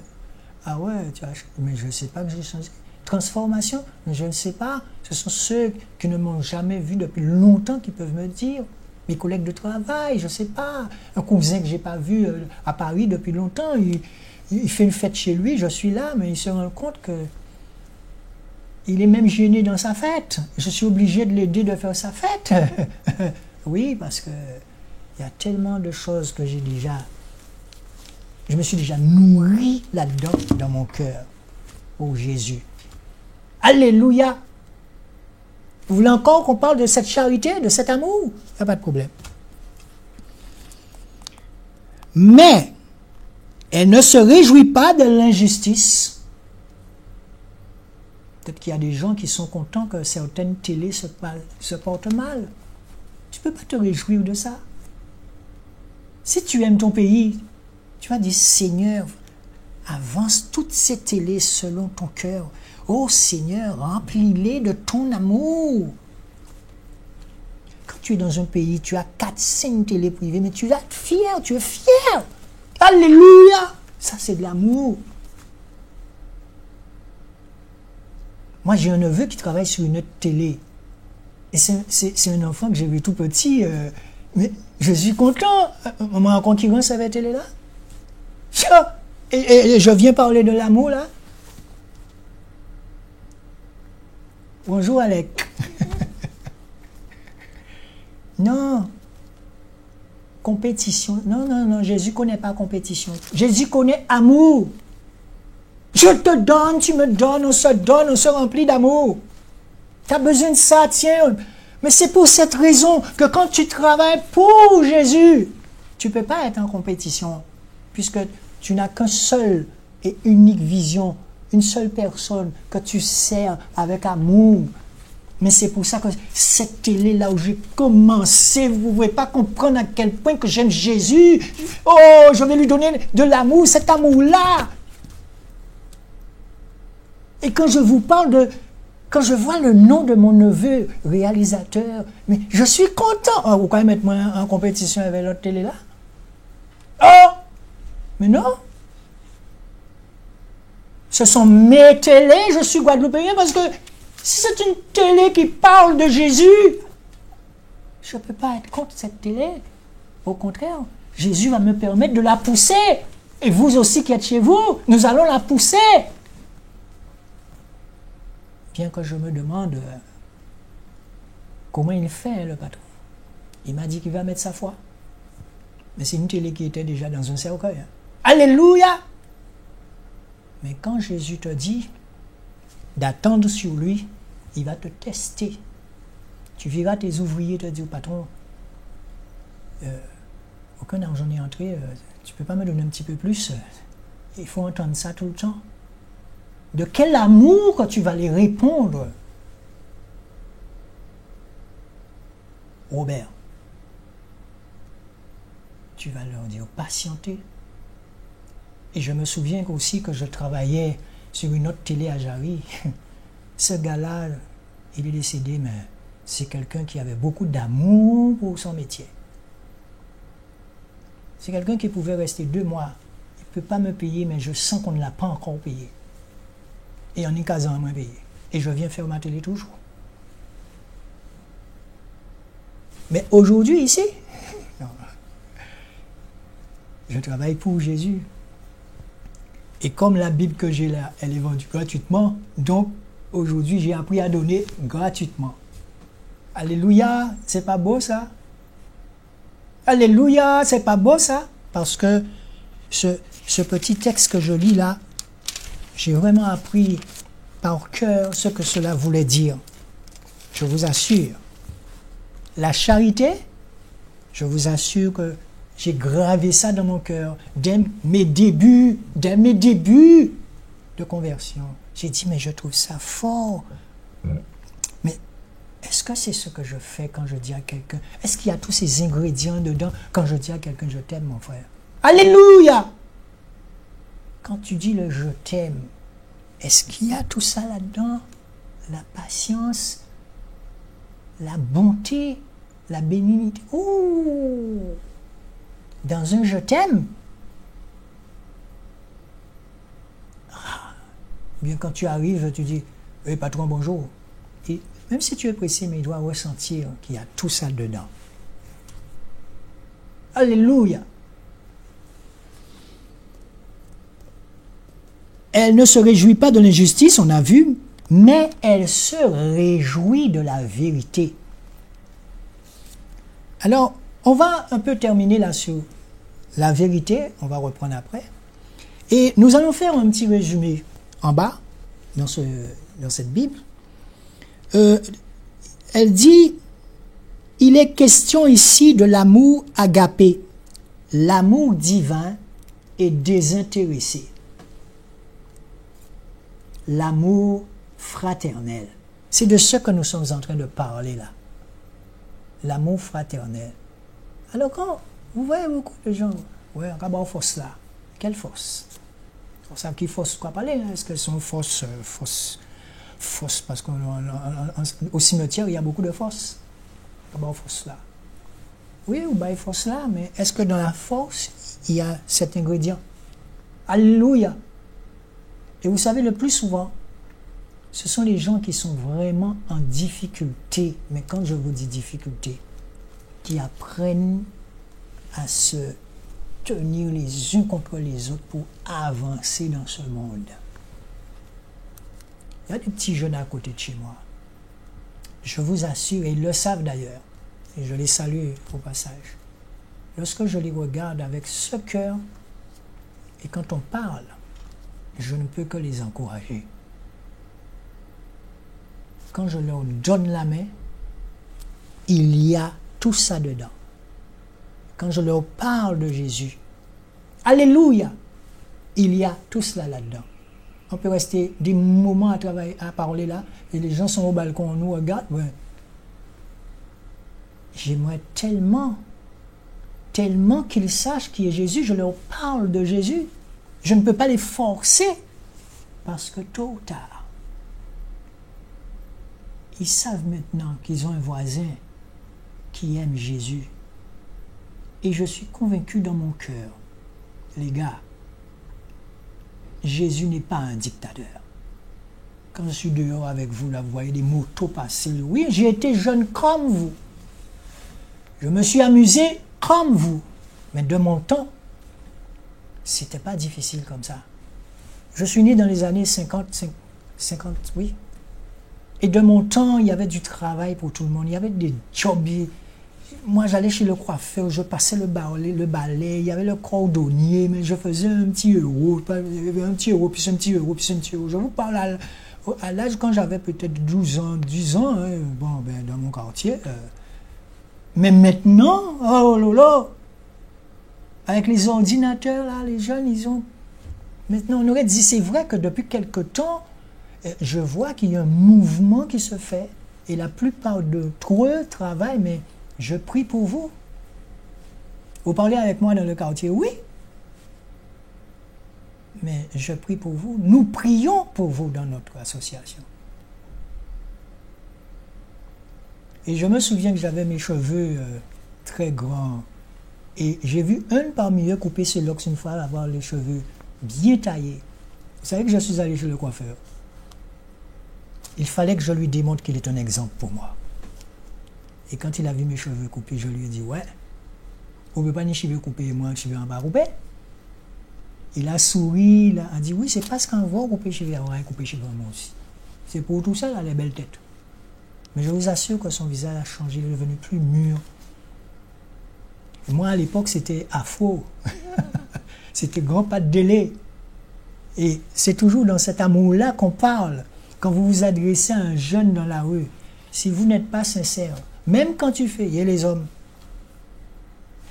[SPEAKER 1] Ah ouais, tu as changé, mais je ne sais pas que j'ai changé. Transformation, mais je ne sais pas. Ce sont ceux qui ne m'ont jamais vu depuis longtemps qui peuvent me dire. Mes collègues de travail, je ne sais pas. Un cousin que je n'ai pas vu à Paris depuis longtemps, il fait une fête chez lui, je suis là, mais il se rend compte que il est même gêné dans sa fête. Je suis obligé de l'aider de faire sa fête. Oui, parce que il y a tellement de choses que je me suis déjà nourri là-dedans dans mon cœur. Oh Jésus. Alléluia. Vous voulez encore qu'on parle de cette charité, de cet amour? Il n'y a pas de problème. Mais elle ne se réjouit pas de l'injustice. Peut-être qu'il y a des gens qui sont contents que certaines télés se portent mal. Tu ne peux pas te réjouir de ça. Si tu aimes ton pays, tu vas dire, Seigneur, avance toutes ces télés selon ton cœur. Oh Seigneur, remplis-les de ton amour. Quand tu es dans un pays, tu as 4-5 télés privées, mais tu vas être fier, tu es fier. Alléluia! Ça, c'est de l'amour. Moi, j'ai un neveu qui travaille sur une autre télé. Et c'est un enfant que j'ai vu tout petit. Mais je suis content. Moi, en concurrence avec télé là. Et je viens parler de l'amour là. Bonjour Alec. Non. Compétition. Non, Jésus ne connaît pas compétition. Jésus connaît amour. Je te donne, tu me donnes, on se remplit d'amour. Tu as besoin de ça, tiens. Mais c'est pour cette raison que quand tu travailles pour Jésus, tu ne peux pas être en compétition, puisque tu n'as qu'une seule et unique vision, une seule personne que tu sers avec amour. Mais c'est pour ça que cette télé-là où j'ai commencé, vous ne pouvez pas comprendre à quel point que j'aime Jésus. Oh, je vais lui donner de l'amour, cet amour-là. Et quand je vous parle quand je vois le nom de mon neveu réalisateur, mais je suis content. Oh, vous pouvez mettre moi en compétition avec l'autre télé-là? Oh! Mais non. Ce sont mes télés, je suis guadeloupéen, parce que si c'est une télé qui parle de Jésus, je ne peux pas être contre cette télé. Au contraire, Jésus va me permettre de la pousser. Et vous aussi qui êtes chez vous, nous allons la pousser. Bien que je me demande comment il fait, le patron. Il m'a dit qu'il va mettre sa foi. Mais c'est une télé qui était déjà dans un cercueil. Hein. Alléluia! Mais quand Jésus te dit d'attendre sur lui, il va te tester. Tu verras tes ouvriers te dire, patron, aucun argent n'est entré, tu ne peux pas me donner un petit peu plus? Il faut entendre ça tout le temps. De quel amour que tu vas les répondre? Robert, tu vas leur dire patienter. Et je me souviens aussi que je travaillais sur une autre télé à Jarry. Ce gars-là, il est décédé, mais c'est quelqu'un qui avait beaucoup d'amour pour son métier. C'est quelqu'un qui pouvait rester 2 mois. Il ne peut pas me payer, mais je sens qu'on ne l'a pas encore payé. Et on est 15 ans à moins payé. Et je viens faire ma télé toujours. Mais aujourd'hui, ici, non, je travaille pour Jésus. Et comme la Bible que j'ai là, elle est vendue gratuitement, donc aujourd'hui, j'ai appris à donner gratuitement. Alléluia, c'est pas beau ça? Alléluia, c'est pas beau ça? Parce que ce petit texte que je lis là, j'ai vraiment appris par cœur ce que cela voulait dire. Je vous assure. La charité, je vous assure que j'ai gravé ça dans mon cœur dès mes débuts de conversion. J'ai dit, mais je trouve ça fort. Mais est-ce que c'est ce que je fais quand je dis à quelqu'un? Est-ce qu'il y a tous ces ingrédients dedans quand je dis à quelqu'un, je t'aime, mon frère? Alléluia! Quand tu dis le je t'aime, Est-ce qu'il y a tout ça là-dedans? La patience, la bonté, la bénignité. Oh! Dans un je t'aime. Bien quand tu arrives, tu dis hey, patron, bonjour. Et même si tu es pressé, mais il doit ressentir qu'il y a tout ça dedans. Alléluia. Elle ne se réjouit pas de l'injustice, on a vu, mais elle se réjouit de la vérité. Alors, on va un peu terminer là sur la vérité, on va reprendre après. Et nous allons faire un petit résumé en bas, dans cette Bible. Elle dit, il est question ici de l'amour agapé, l'amour divin et désintéressé. L'amour fraternel. C'est de ce que nous sommes en train de parler là. L'amour fraternel. Alors quand vous voyez beaucoup de gens, ouais, on va force là. Quelle force? On sait qui force quoi parler? Est-ce qu'elles sont fausses parce qu'au cimetière il y a beaucoup de forces. On va force là. Oui, on va force là, mais est-ce que dans la force il y a cet ingrédient? Alléluia. Et vous savez, le plus souvent, ce sont les gens qui sont vraiment en difficulté, mais quand je vous dis difficulté, qui apprennent à se tenir les uns contre les autres pour avancer dans ce monde. Il y a des petits jeunes à côté de chez moi. Je vous assure, et ils le savent d'ailleurs, et je les salue au passage. Lorsque je les regarde avec ce cœur, et quand on parle, je ne peux que les encourager. Quand je leur donne la main, il y a tout ça dedans. Quand je leur parle de Jésus, alléluia, il y a tout cela là-dedans. On peut rester des moments à travailler, à parler là, et les gens sont au balcon, on nous regarde. Ouais. J'aimerais tellement qu'ils sachent qui est Jésus, je leur parle de Jésus. Je ne peux pas les forcer, parce que tôt ou tard, ils savent maintenant qu'ils ont un voisin qui aime Jésus. Et je suis convaincu dans mon cœur, les gars, Jésus n'est pas un dictateur. Quand je suis dehors avec vous, là, vous voyez des motos passer. Oui, j'ai été jeune comme vous. Je me suis amusé comme vous. Mais de mon temps, c'était pas difficile comme ça. Je suis né dans les années 50, oui. Et de mon temps, il y avait du travail pour tout le monde. Il y avait des jobs. Moi, j'allais chez le coiffeur, je passais le balai, il y avait le cordonnier, mais je faisais un petit euro, un petit euro, puis un petit euro, puis un petit euro. Je vous parle à l'âge quand j'avais peut-être 12 ans, 10 ans, hein, bon, ben, dans mon quartier. Mais maintenant, oh là là, avec les ordinateurs, là, les jeunes, ils ont... Maintenant, on aurait dit, c'est vrai que depuis quelque temps, je vois qu'il y a un mouvement qui se fait, et la plupart d'entre eux travaillent, mais je prie pour vous. Vous parlez avec moi dans le quartier, oui. Mais je prie pour vous. Nous prions pour vous dans notre association. Et je me souviens que j'avais mes cheveux très grands. Et j'ai vu un parmi eux couper ses locks une fois, avoir les cheveux bien taillés. Vous savez que je suis allé chez le coiffeur. Il fallait que je lui démontre qu'il est un exemple pour moi. Et quand il a vu mes cheveux coupés, je lui ai dit, ouais, vous ne pouvez pas ni cheveux coupés et moi, cheveux en bas coupés. Il a souri, il a dit, oui, c'est parce qu'on va couper cheveux, on va couper cheveux moi aussi. C'est pour tout ça, là, les belles têtes. Mais je vous assure que son visage a changé, il est devenu plus mûr. Et moi, à l'époque, c'était afro. C'était grand pas de délai. Et c'est toujours dans cet amour-là qu'on parle. Quand vous vous adressez à un jeune dans la rue, si vous n'êtes pas sincère, même quand tu fais les hommes,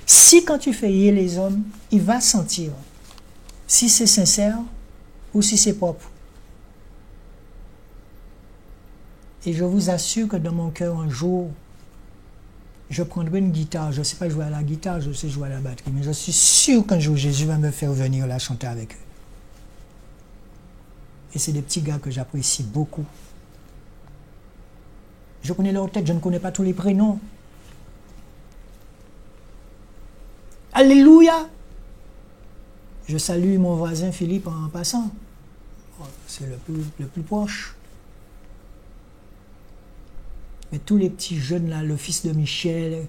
[SPEAKER 1] si quand tu fais les hommes, il va sentir si c'est sincère ou si c'est propre. Et je vous assure que dans mon cœur, un jour, je prendrai une guitare. Je ne sais pas jouer à la guitare, je sais jouer à la batterie, mais je suis sûr qu'un jour, Jésus va me faire venir la chanter avec eux. Et c'est des petits gars que j'apprécie beaucoup. Je connais leur tête, je ne connais pas tous les prénoms. Alléluia! Je salue mon voisin Philippe en passant. C'est le plus proche. Mais tous les petits jeunes là, le fils de Michel,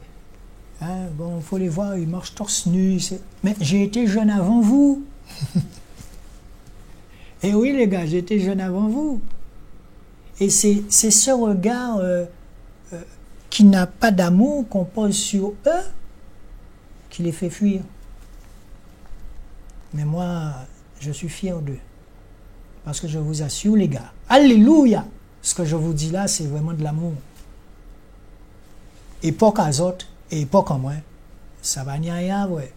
[SPEAKER 1] hein, bon, il faut les voir, ils marchent torse nu. Mais j'ai été jeune avant vous. Et oui les gars, j'ai été jeune avant vous. Et c'est ce regard qui n'a pas d'amour qu'on pose sur eux qui les fait fuir. Mais moi, je suis fier d'eux. Parce que je vous assure, les gars, alléluia, ce que je vous dis là, c'est vraiment de l'amour. Et pas qu'à autres, et pas qu'à moi, ça va n'y aller, ouais.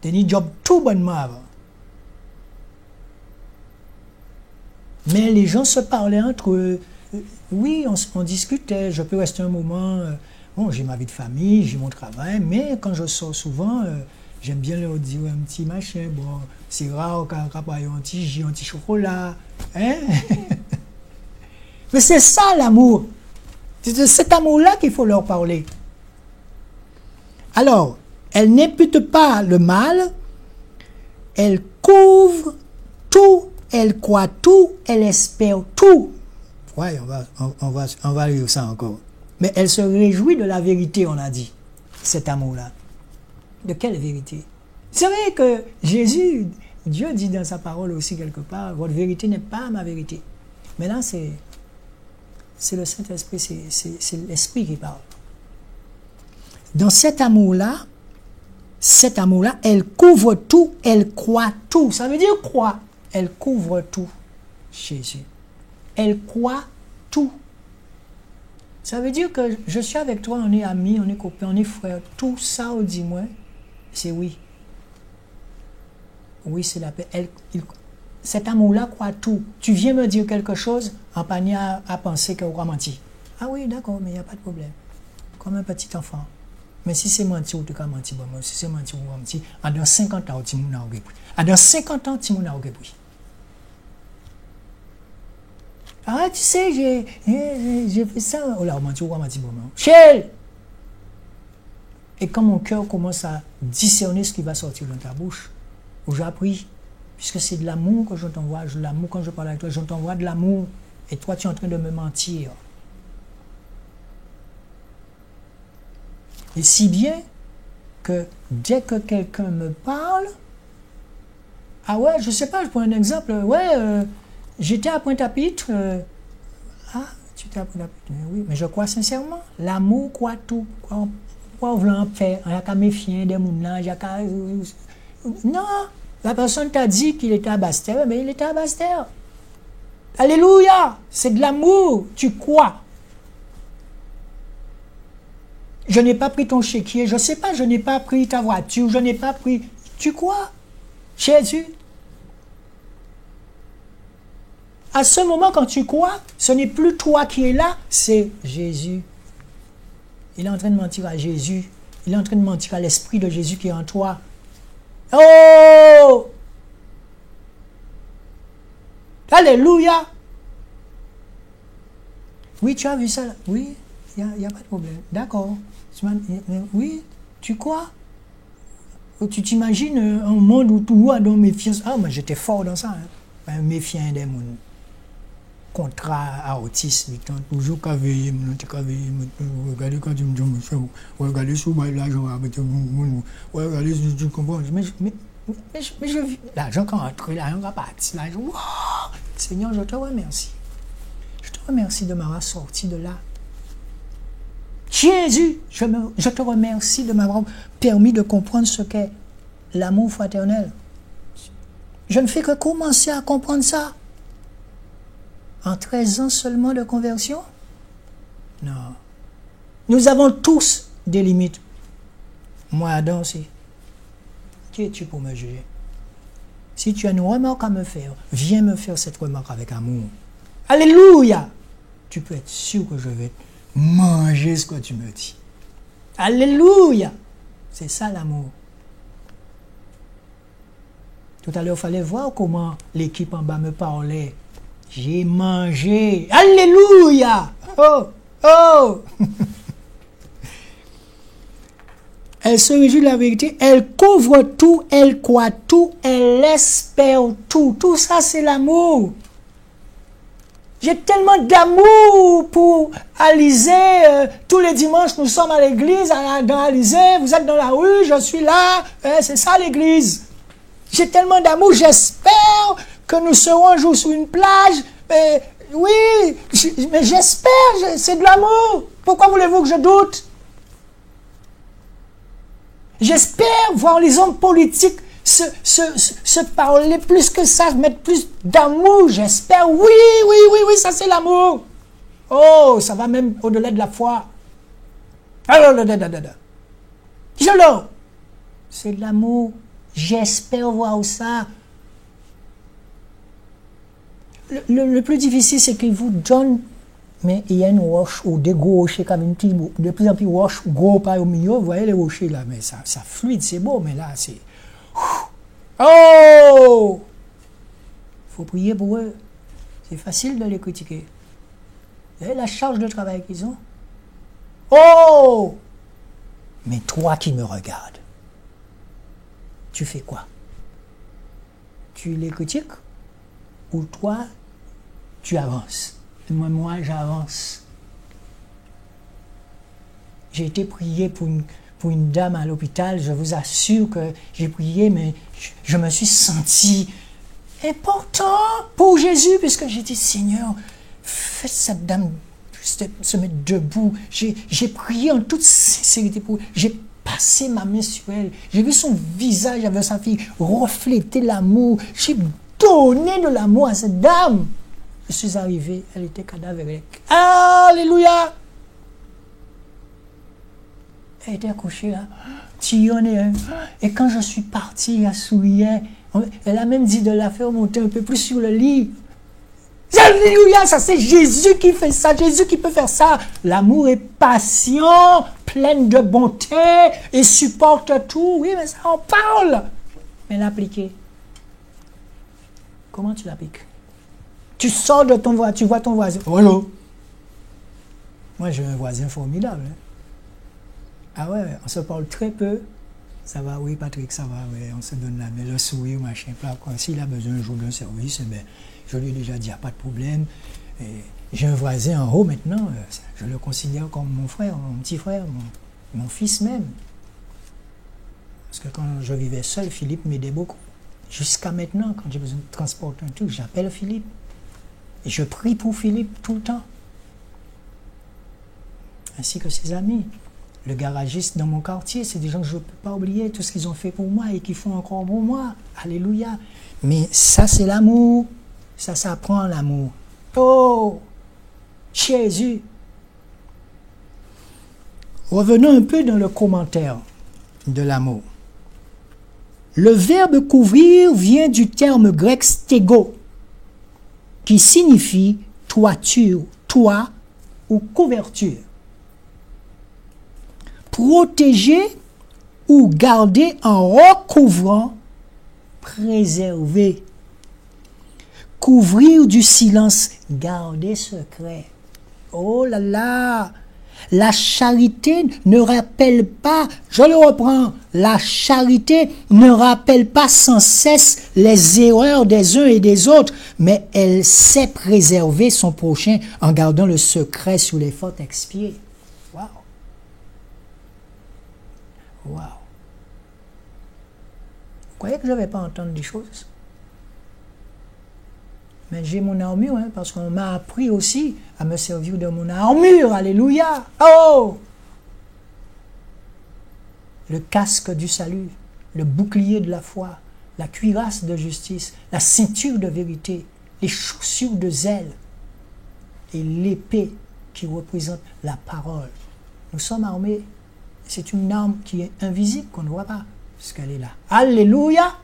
[SPEAKER 1] T'as un job tout bonnement avant. Mais les gens se parlaient entre eux. Oui, on discutait, je peux rester un moment. Bon, j'ai ma vie de famille, j'ai mon travail, mais quand je sors souvent, j'aime bien leur dire un petit machin. Bon, c'est rare quand on a un petit chocolat. Hein? Mais c'est ça l'amour. C'est de cet amour-là qu'il faut leur parler. Alors, elle n'impute pas le mal, elle couvre tout, elle croit tout, elle espère tout. Ouais, on va lire ça encore. Mais elle se réjouit de la vérité, on a dit, cet amour-là. De quelle vérité? C'est vrai que Jésus, Dieu dit dans sa parole aussi quelque part, votre vérité n'est pas ma vérité. Mais là, c'est le Saint-Esprit, c'est l'Esprit qui parle. Dans cet amour-là, elle couvre tout, elle croit tout. Ça veut dire croire. Elle couvre tout, Jésus. Elle croit tout. Ça veut dire que je suis avec toi, on est amis, on est copains, on est frères. Tout ça, dis-moi, c'est oui. Oui, c'est la paix. Cet amour-là croit tout. Tu viens me dire quelque chose, en panier à penser qu'on va mentir. Ah oui, d'accord, mais il n'y a pas de problème. Comme un petit enfant. Mais si c'est mentir, ou tu vas mentir, bon, si c'est mentir, ou mentir, dans 50 ans, tu m'as repris. Dans 50 ans, tu m'as repris. Ah, tu sais, j'ai fait ça. Oh là, on mentir, ou on mentir, bon, Chel! Et quand mon cœur commence à discerner ce qui va sortir dans ta bouche, où j'ai appris, puisque c'est de l'amour que je t'envoie, l'amour quand je parle avec toi, je t'envoie de l'amour, et toi tu es en train de me mentir. Et si bien que dès que quelqu'un me parle, ah ouais, je sais pas, je prends un exemple, ouais, j'étais à Pointe-à-Pitre, ah, tu étais à Pointe-à-Pitre, oui, mais je crois sincèrement, l'amour croit tout, pourquoi on veut en faire, il y a qu'à méfier des moulins, il y a qu'à... Non, la personne t'a dit qu'il était à Basse-Terre, mais il était à Basse-Terre. Alléluia, c'est de l'amour, tu crois. Je n'ai pas pris ton chéquier, je ne sais pas, je n'ai pas pris ta voiture, je n'ai pas pris... Tu crois, Jésus? À ce moment, quand tu crois, ce n'est plus toi qui es là, c'est Jésus. Il est en train de mentir à Jésus. Il est en train de mentir à l'Esprit de Jésus qui est en toi. Oh! Alléluia! Oui, tu as vu ça? Oui, il n'y a pas de problème. D'accord. Oui, tu crois? Tu t'imagines un monde où tout a dans méfiance. Ah, moi j'étais fort dans ça. Hein. Méfiant des mondes. Contrat à autisme, toujours qu'à veiller, regardez quand tu me dis, regardez sous l'argent, regardez si tu comprends. Mais je vis, l'argent quand entre, l'argent quand parti, l'argent, wow! Seigneur, je te remercie. Je te remercie de m'avoir sorti de là. Jésus, je te remercie de m'avoir permis de comprendre ce qu'est l'amour fraternel. Je ne fais que commencer à comprendre ça. En 13 ans seulement de conversion? Non. Nous avons tous des limites. Moi, Adam aussi. Qui es-tu pour me juger? Si tu as une remarque à me faire, viens me faire cette remarque avec amour. Alléluia! Tu peux être sûr que je vais manger ce que tu me dis. Alléluia! C'est ça l'amour. Tout à l'heure, il fallait voir comment l'équipe en bas me parlait. J'ai mangé. Alléluia! Oh! Oh! Elle se réjouit de la vérité, elle couvre tout, elle croit tout, elle espère tout. Tout ça, c'est l'amour. J'ai tellement d'amour pour Alizé. Tous les dimanches, nous sommes à l'église, dans Alizé. Vous êtes dans la rue, je suis là. C'est ça l'église. J'ai tellement d'amour. J'espère que nous serons un jour sur une plage. Oui, mais j'espère. C'est de l'amour. Pourquoi voulez-vous que je doute? J'espère voir les hommes politiques se parler plus que ça, mettre plus d'amour. J'espère, oui, ça c'est l'amour. Oh, ça va même au-delà de la foi. Alors, c'est de l'amour. J'espère voir ça. Le plus difficile, c'est qu'il vous donne, mais il y a une roche ou des gros rochers comme une petite, de plus en plus roches, gros pas au milieu. Vous voyez les rochers là, mais ça fluide, c'est beau, mais là, c'est... Oh! Il faut prier pour eux. C'est facile de les critiquer. Vous avez la charge de travail qu'ils ont. Oh! Mais toi qui me regardes, tu fais quoi? Tu les critiques? Ou toi, tu avances? Moi, j'avance. J'ai été prié pour une dame à l'hôpital. Je vous assure que j'ai prié, mais je me suis senti important pour Jésus, puisque j'ai dit, Seigneur, fais cette dame se mettre debout. J'ai prié en toute sincérité pour elle. J'ai passé ma main sur elle. J'ai vu son visage avec sa fille refléter l'amour. J'ai donné de l'amour à cette dame. Je suis arrivé, elle était cadavérique. Alléluia! Elle était accouchée là, tillonnée. Et quand je suis parti, elle souriait. Elle a même dit de la faire monter un peu plus sur le lit. Alléluia, ça c'est Jésus qui fait ça, Jésus qui peut faire ça. L'amour est patient, plein de bonté et supporte tout. Oui, mais ça en parle. Mais l'appliquer. Comment tu l'appliques? Tu sors de ton voisin, tu vois ton voisin. Oh non. Moi j'ai un voisin formidable. Hein. Ah ouais, on se parle très peu. Ça va, oui Patrick, ça va, oui, on se donne la main, le sourire, machin, quoi. S'il a besoin un jour d'un service, ben, je lui ai déjà dit, il n'y a pas de problème. J'ai un voisin en haut maintenant, je le considère comme mon frère, mon petit frère, mon fils même. Parce que quand je vivais seul, Philippe m'aidait beaucoup. Jusqu'à maintenant, quand j'ai besoin de transporter un truc, j'appelle Philippe. Et je prie pour Philippe tout le temps. Ainsi que ses amis. Le garagiste dans mon quartier, c'est des gens que je ne peux pas oublier, tout ce qu'ils ont fait pour moi et qu'ils font encore pour moi. Alléluia. Mais ça, c'est l'amour. Ça s'apprend l'amour. Oh, Jésus. Revenons un peu dans le commentaire de l'amour. Le verbe couvrir vient du terme grec stego, qui signifie toiture, toit ou couverture. Protéger ou garder en recouvrant, préserver. Couvrir du silence, garder secret. Oh là là! La charité ne rappelle pas, je le reprends, la charité ne rappelle pas sans cesse les erreurs des uns et des autres, mais elle sait préserver son prochain en gardant le secret sur les fautes expiées. Waouh! Waouh! Vous croyez que je ne vais pas entendre des choses? Mais j'ai mon armure, hein, parce qu'on m'a appris aussi à me servir de mon armure. Alléluia! Oh! Le casque du salut, le bouclier de la foi, la cuirasse de justice, la ceinture de vérité, les chaussures de zèle et l'épée qui représente la parole. Nous sommes armés. C'est une arme qui est invisible, qu'on ne voit pas, parce qu'elle est là. Alléluia!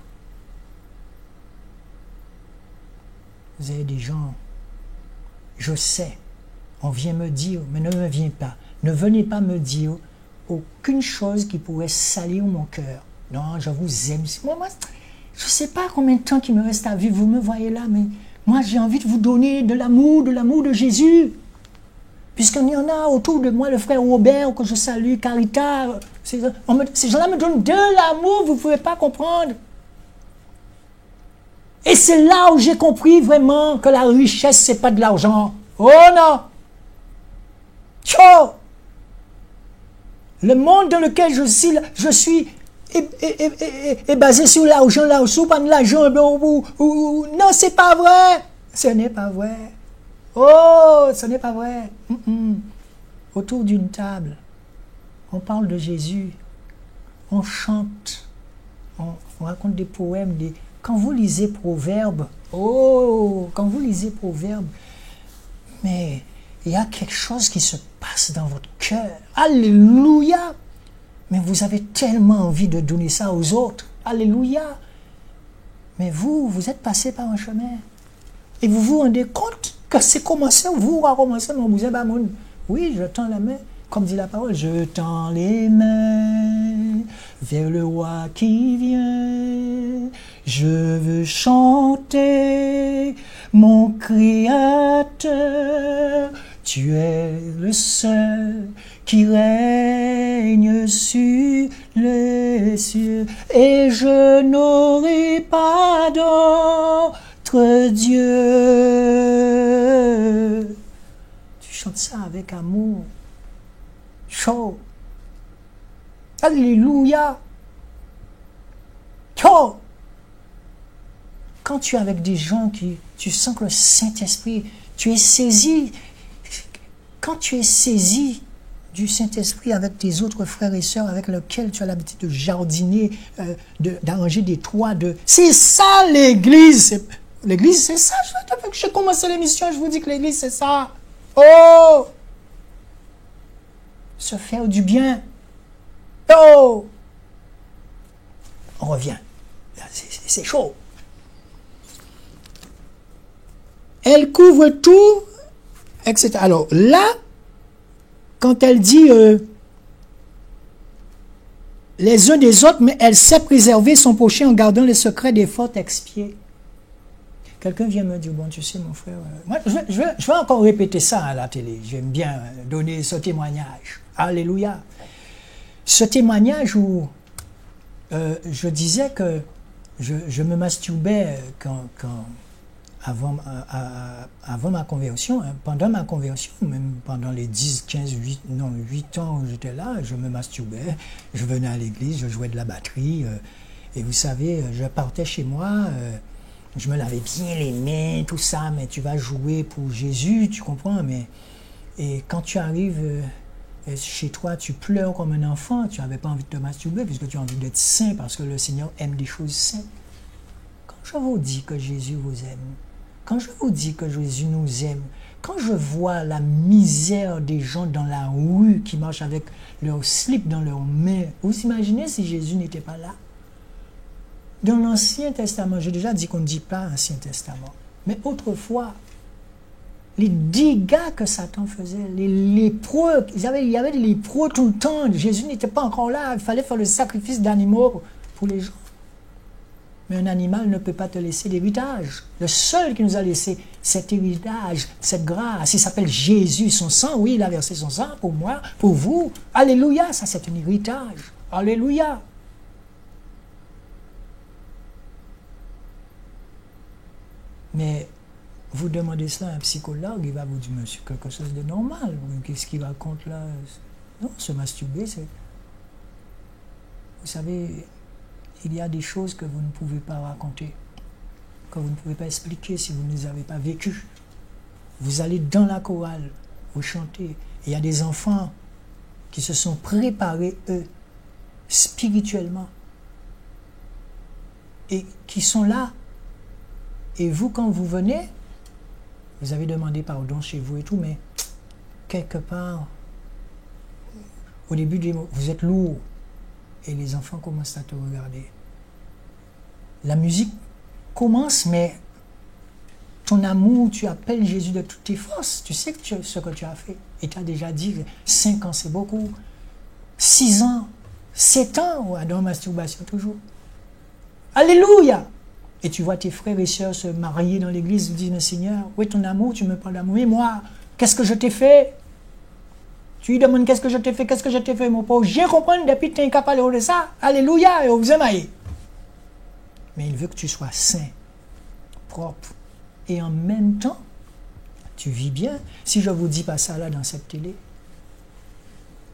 [SPEAKER 1] Vous avez des gens, je sais, on vient me dire, mais ne me viens pas, ne venez pas me dire aucune chose qui pourrait salir mon cœur. Non, je vous aime. Je ne sais pas combien de temps qu'il me reste à vivre, vous me voyez là, mais moi j'ai envie de vous donner de l'amour de Jésus. Puisqu'il y en a autour de moi, le frère Robert, que je salue, Carita, ces gens-là me donnent de l'amour, vous ne pouvez pas comprendre. Et c'est là où j'ai compris vraiment que la richesse, ce n'est pas de l'argent. Oh non! Ciao! Le monde dans lequel je suis est basé sur l'argent, là, ou pas de l'argent, non, c'est pas vrai! Ce n'est pas vrai. Oh, ce n'est pas vrai. Autour d'une table, on parle de Jésus, on chante, on raconte des poèmes, quand vous lisez Proverbes, mais il y a quelque chose qui se passe dans votre cœur. Alléluia! Mais vous avez tellement envie de donner ça aux autres. Alléluia! Mais vous êtes passé par un chemin. Et vous vous rendez compte que c'est commencé, vous a commencé, mon bousin Bamoun. Oui, je tends la main, comme dit la parole, je tends les mains vers le roi qui vient. Je veux chanter mon Créateur. Tu es le seul qui règne sur les cieux. Et je n'aurai pas d'autre Dieu. Tu chantes ça avec amour. Chaud. Alléluia. Chaud. Quand tu es avec des gens tu sens que le Saint-Esprit, tu es saisi. Quand tu es saisi du Saint-Esprit avec tes autres frères et sœurs avec lesquels tu as l'habitude de jardiner, d'arranger des toits, c'est ça l'Église. L'Église, c'est ça. Depuis que j'ai commencé l'émission, je vous dis que l'Église, c'est ça. Oh! Se faire du bien. Oh! On revient. C'est chaud. Elle couvre tout, etc. Alors là, quand elle dit les uns des autres, mais elle sait préserver son péché en gardant les secrets des fautes expiées. Quelqu'un vient me dire, bon, tu sais, mon frère, moi, je vais encore répéter ça à la télé. J'aime bien donner ce témoignage. Alléluia. Ce témoignage où je disais que je me masturbais avant ma conversion, hein, pendant ma conversion, même pendant les 10, 15, 8 ans où j'étais là, je me masturbais, je venais à l'église, je jouais de la batterie, et vous savez, je partais chez moi, je me lavais bien les mains, tout ça, mais tu vas jouer pour Jésus, tu comprends, et quand tu arrives chez toi, tu pleures comme un enfant, tu n'avais pas envie de te masturber, puisque tu as envie d'être saint, parce que le Seigneur aime des choses saintes. Quand je vous dis que Jésus vous aime, quand je vous dis que Jésus nous aime, quand je vois la misère des gens dans la rue qui marchent avec leur slip dans leurs mains, vous imaginez si Jésus n'était pas là? Dans l'Ancien Testament, j'ai déjà dit qu'on ne dit pas Ancien Testament, mais autrefois, les dégâts que Satan faisait, les lépreux, il y avait des lépreux tout le temps, Jésus n'était pas encore là, il fallait faire le sacrifice d'animaux pour les gens. Mais un animal ne peut pas te laisser l'héritage. Le seul qui nous a laissé cet héritage, cette grâce, il s'appelle Jésus. Son sang, oui, il a versé son sang pour moi, pour vous. Alléluia, ça c'est un héritage. Alléluia. Mais vous demandez cela à un psychologue, il va vous dire, monsieur, quelque chose de normal. Qu'est-ce qu'il raconte là? Non, se masturber, c'est... Vous savez... Il y a des choses que vous ne pouvez pas raconter, que vous ne pouvez pas expliquer si vous ne les avez pas vécues. Vous allez dans la chorale, vous chantez. Et il y a des enfants qui se sont préparés, eux, spirituellement, et qui sont là. Et vous, quand vous venez, vous avez demandé pardon chez vous et tout, mais quelque part, au début, vous êtes lourd. Et les enfants commencent à te regarder. La musique commence, mais ton amour, tu appelles Jésus de toutes tes forces. Tu sais que ce que tu as fait. Et tu as déjà dit, 5 ans c'est beaucoup. 6 ans, 7 ans, ouais, dans la masturbation toujours. Alléluia. Et tu vois tes frères et sœurs se marier dans l'église, ils disent, mais Seigneur, où est ton amour? Tu me parles d'amour. Et moi, qu'est-ce que je t'ai fait? Tu lui demandes, qu'est-ce que je t'ai fait? Qu'est-ce que je t'ai fait, mon pauvre? J'ai compris depuis que tu es incapable de ça. Alléluia. Et on vous aime. Mais il veut que tu sois saint, propre. Et en même temps, tu vis bien. Si je ne vous dis pas ça là dans cette télé,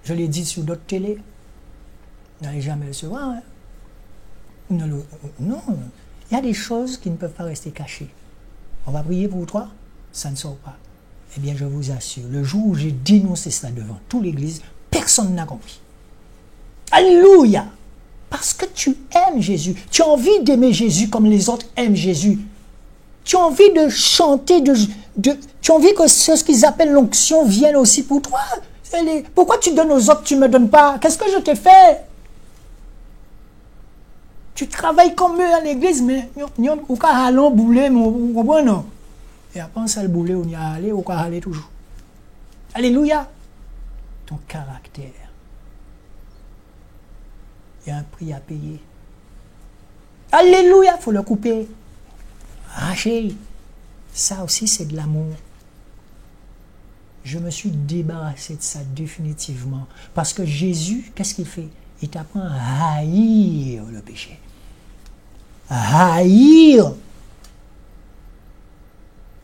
[SPEAKER 1] je l'ai dit sur d'autres télés, vous n'allez jamais le savoir. Hein? Non, il y a des choses qui ne peuvent pas rester cachées. On va prier pour toi, ça ne sort pas. Eh bien, je vous assure, le jour où j'ai dénoncé cela devant toute l'église, personne n'a compris. Alléluia! Parce que tu aimes Jésus. Tu as envie d'aimer Jésus comme les autres aiment Jésus. Tu as envie de chanter, tu as envie que ce qu'ils appellent l'onction vienne aussi pour toi. Pourquoi tu donnes aux autres, tu ne me donnes pas? Qu'est-ce que je t'ai fait? Tu travailles comme eux à l'église, mais on peut aller bouler, on comprend non? Et après ça le bouler, on y a allé, on peut aller toujours. Alléluia. Ton caractère. Il y a un prix à payer. Alléluia, il faut le couper. Arracher. Ça aussi, c'est de l'amour. Je me suis débarrassé de ça définitivement. Parce que Jésus, qu'est-ce qu'il fait? Il t'apprend à haïr le péché. À haïr.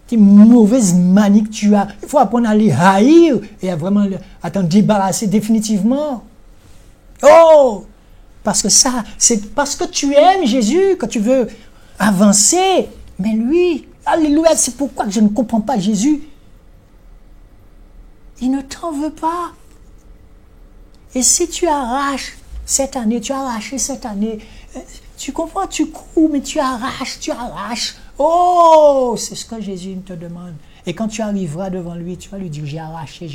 [SPEAKER 1] Ces mauvaises manies que tu as. Il faut apprendre à les haïr et à t'en débarrasser définitivement. Oh! Parce que ça, c'est parce que tu aimes Jésus que tu veux avancer. Mais lui, alléluia, c'est pourquoi je ne comprends pas Jésus. Il ne t'en veut pas. Et si tu arraches cette année, tu as arraché cette année, tu comprends, tu cours, mais tu arraches, tu arraches. Oh, c'est ce que Jésus te demande. Et quand tu arriveras devant lui, tu vas lui dire, j'ai arraché.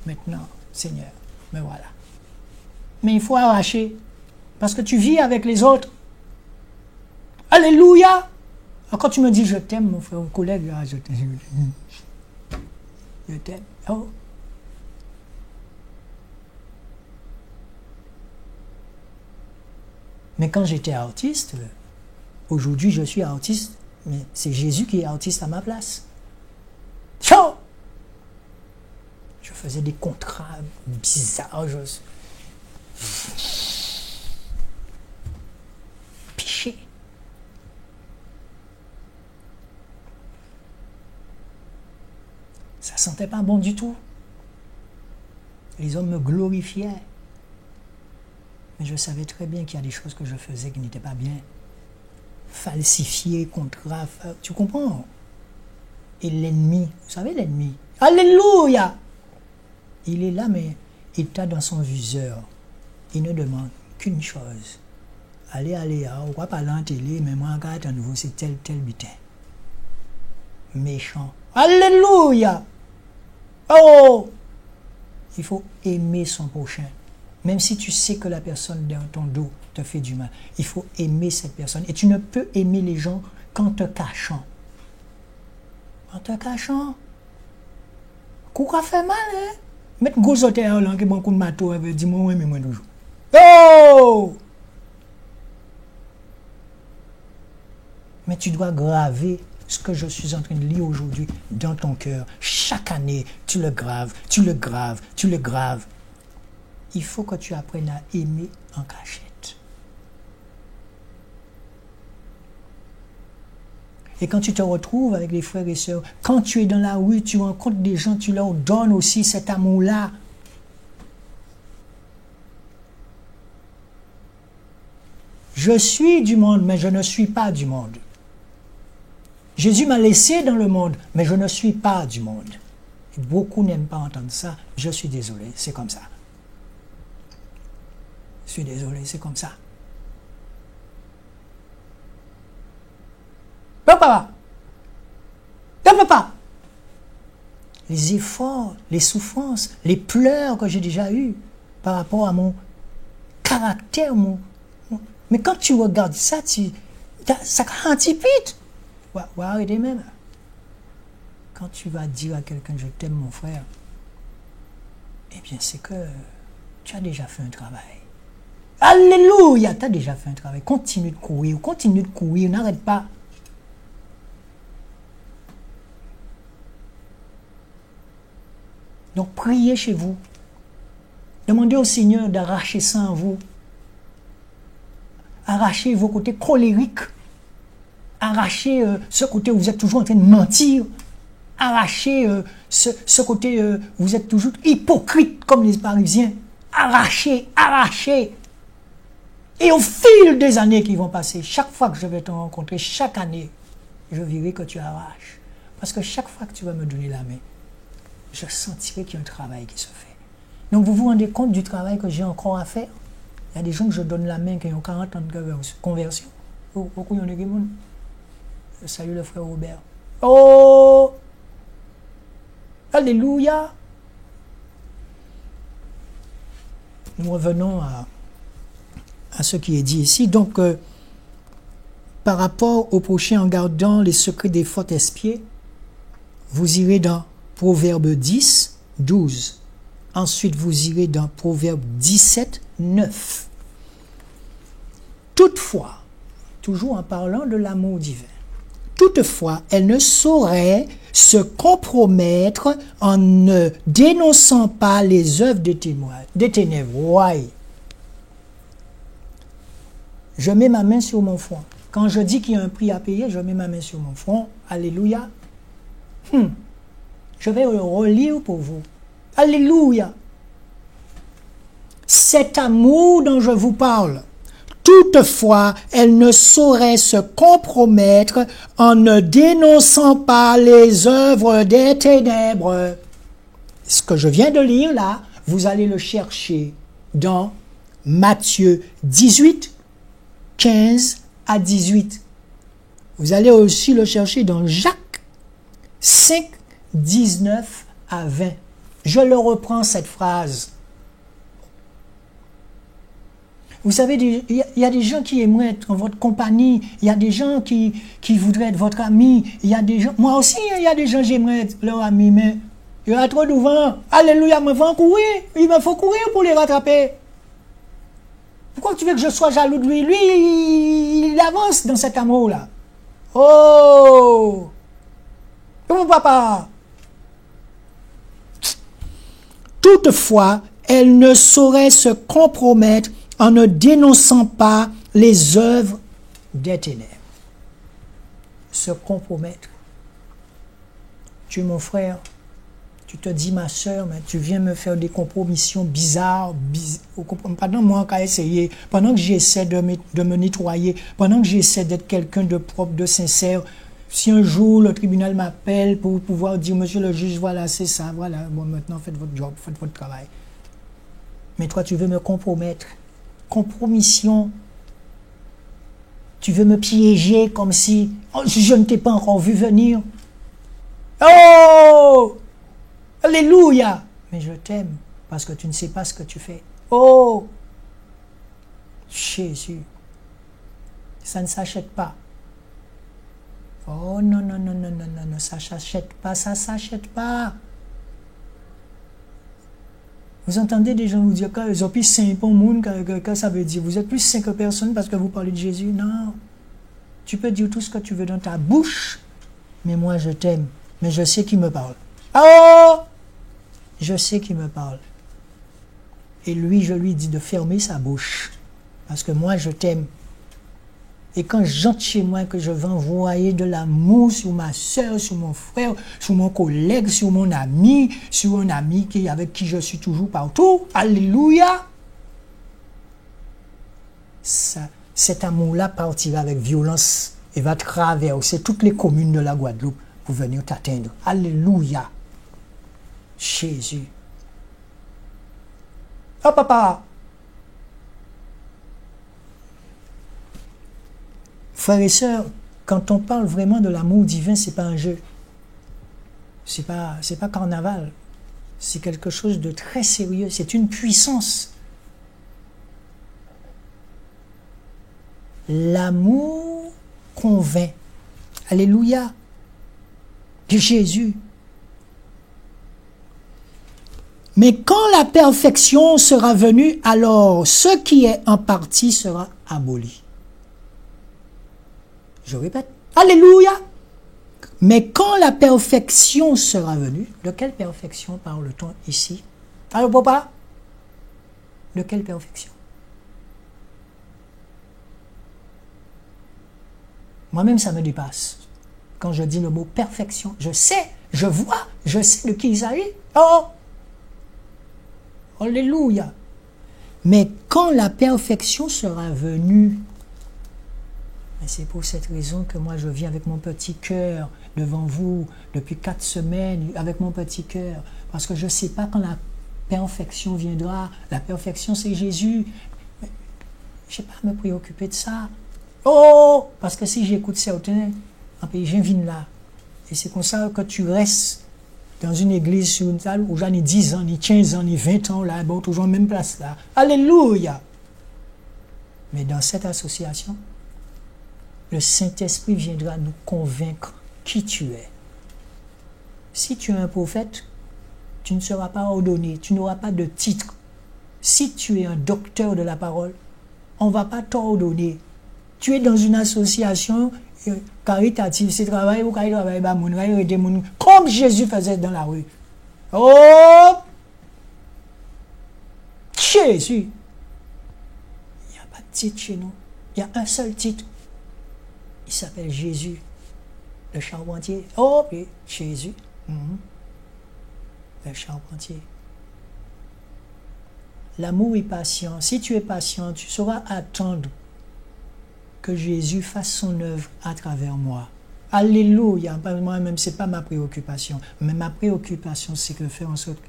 [SPEAKER 1] Maintenant, Seigneur, me voilà. Mais il faut arracher. Parce que tu vis avec les autres. Alléluia! Quand tu me dis je t'aime, mon frère, mon collègue, je t'aime. Je t'aime. Oh. Mais quand j'étais artiste, aujourd'hui je suis artiste, mais c'est Jésus qui est artiste à ma place. Ciao! Je faisais des contrats bizarres. Péché. Ça sentait pas bon du tout. Les hommes me glorifiaient. Mais je savais très bien qu'il y a des choses que je faisais qui n'étaient pas bien. Falsifier, contrat, tu comprends? Et l'ennemi, vous savez l'ennemi, alléluia! Il est là, mais il t'a dans son viseur. Il ne demande qu'une chose. Allez, on va parler en télé, mais moi, regarde à nouveau, c'est tel butin. Méchant. Alléluia! Oh! Il faut aimer son prochain. Même si tu sais que la personne dans ton dos te fait du mal, il faut aimer cette personne. Et tu ne peux aimer les gens qu'en te cachant. En te cachant. Quoi fait mal, hein? Mettre gros hôtel là, qui bon coup de matos, dis-moi, oui, mais moi toujours. Oh! Mais tu dois graver ce que je suis en train de lire aujourd'hui dans ton cœur. Chaque année, tu le graves. Il faut que tu apprennes à aimer en cachette. Et quand tu te retrouves avec les frères et sœurs, quand tu es dans la rue, tu rencontres des gens, tu leur donnes aussi cet amour-là. Je suis du monde, mais je ne suis pas du monde. Jésus m'a laissé dans le monde, mais je ne suis pas du monde. Et beaucoup n'aiment pas entendre ça. Je suis désolé, c'est comme ça. Je suis désolé, c'est comme ça. Papa! Les efforts, les souffrances, les pleurs que j'ai déjà eus par rapport à mon caractère, mais quand tu regardes ça, ça antipite. Ouais, arrêtez même. Quand tu vas dire à quelqu'un je t'aime mon frère, eh bien c'est que tu as déjà fait un travail. Alléluia. Tu as déjà fait un travail. Continue de courir, n'arrête pas. Donc, priez chez vous. Demandez au Seigneur d'arracher ça en vous. Arrachez vos côtés colériques. Arrachez ce côté où vous êtes toujours en train de mentir. Arrachez ce côté où vous êtes toujours hypocrite comme les Parisiens. Arrachez. Et au fil des années qui vont passer, chaque fois que je vais te rencontrer, chaque année, je verrai que tu arraches. Parce que chaque fois que tu vas me donner la main, je sentirai qu'il y a un travail qui se fait. Donc vous vous rendez compte du travail que j'ai encore à faire? Il y a des gens que je donne la main qui ont 40 ans de conversion. Beaucoup il y en a qui m'ont. Salut le frère Robert. Oh! Alléluia! Nous revenons à ce qui est dit ici. Donc, par rapport au prochain en gardant les secrets des fautes espiées, vous irez dans Proverbe 10, 12. Ensuite, vous irez dans Proverbe 17, 9. Toutefois, toujours en parlant de l'amour divin, toutefois, elle ne saurait se compromettre en ne dénonçant pas les œuvres des ténèbres. Ouais. Je mets ma main sur mon front. Quand je dis qu'il y a un prix à payer, je mets ma main sur mon front. Alléluia. Je vais le relire pour vous. Alléluia. Cet amour dont je vous parle, toutefois, elle ne saurait se compromettre en ne dénonçant pas les œuvres des ténèbres. Ce que je viens de lire là, vous allez le chercher dans Matthieu 18, 15 à 18. Vous allez aussi le chercher dans Jacques 5, 19 à 20. Je le reprends cette phrase. Vous savez, il y a des gens qui aimeraient être en votre compagnie. Il y a des gens qui voudraient être votre ami. Il y a des gens, moi aussi, il y a des gens j'aimerais être leur ami, mais il y a trop de vent. Alléluia, il me faut courir. Il me faut courir pour les rattraper. Pourquoi tu veux que je sois jaloux de lui? Lui, il avance dans cet amour-là. Oh! Mon papa! Toutefois, elle ne saurait se compromettre en ne dénonçant pas les œuvres des ténèbres. Se compromettre. Tu es mon frère, tu te dis ma soeur, mais tu viens me faire des compromissions bizarres. Pendant moi, qu'à essayer, pendant que j'essaie de me nettoyer, pendant que j'essaie d'être quelqu'un de propre, de sincère, si un jour le tribunal m'appelle pour pouvoir dire, monsieur le juge, voilà, c'est ça, voilà, bon, maintenant faites votre job, faites votre travail. Mais toi, tu veux me compromettre. Compromission. Tu veux me piéger comme si je ne t'ai pas encore vu venir. Oh! Alléluia! Mais je t'aime parce que tu ne sais pas ce que tu fais. Oh! Jésus. Ça ne s'achète pas. Oh non, non, non, non, non, non, non, ça ne s'achète pas, ça ne s'achète pas. Vous entendez des gens vous dire qu'ils ont plus saint pour le monde que ça veut dire. Vous êtes plus saint que personne parce que vous parlez de Jésus. Non. Tu peux dire tout ce que tu veux dans ta bouche, mais moi je t'aime. Mais je sais qui me parle. Oh! Je sais qui me parle. Et lui, je lui dis de fermer sa bouche. Parce que moi je t'aime. Et quand j'entre chez moi, que je vais envoyer de l'amour sur ma soeur, sur mon frère, sur mon collègue, sur mon ami, sur un ami avec qui je suis toujours partout. Alléluia! Cet amour-là partira avec violence et va traverser toutes les communes de la Guadeloupe pour venir t'atteindre. Alléluia! Jésus. Oh papa! Frères et sœurs, quand on parle vraiment de l'amour divin, ce n'est pas un jeu. Ce n'est pas carnaval. C'est quelque chose de très sérieux. C'est une puissance. L'amour convainc. Alléluia. De Jésus. Mais quand la perfection sera venue, alors ce qui est en partie sera aboli. Je répète, alléluia. Mais quand la perfection sera venue, de quelle perfection parle-t-on ici? Alors papa, de quelle perfection? Moi-même, ça me dépasse. Quand je dis le mot perfection, je sais, je vois, je sais de qui il s'agit. Oh! Alléluia! Mais quand la perfection sera venue, c'est pour cette raison que moi je viens avec mon petit cœur devant vous depuis 4 semaines, avec mon petit cœur, parce que je ne sais pas quand la perfection viendra. La perfection, c'est Jésus. Je n'ai pas à me préoccuper de ça. Oh! Parce que si j'écoute certains, je viens là. Et c'est comme ça que tu restes dans une église sur une salle où j'en ai 10 ans, ni 15 ans, ni 20 ans, là, bon, toujours en même place là. Alléluia! Mais dans cette association, le Saint-Esprit viendra nous convaincre qui tu es. Si tu es un prophète, tu ne seras pas ordonné, tu n'auras pas de titre. Si tu es un docteur de la parole, on ne va pas t'ordonner. Tu es dans une association caritative, c'est travail ou travail, comme Jésus faisait dans la rue. Oh! Jésus! Il n'y a pas de titre chez nous. Il y a un seul titre. Il s'appelle Jésus, le charpentier. Oh, oui, Jésus. Le charpentier. L'amour est patient. Si tu es patient, tu sauras attendre que Jésus fasse son œuvre à travers moi. Alléluia. Moi-même, ce n'est pas ma préoccupation. Mais ma préoccupation, c'est de faire en sorte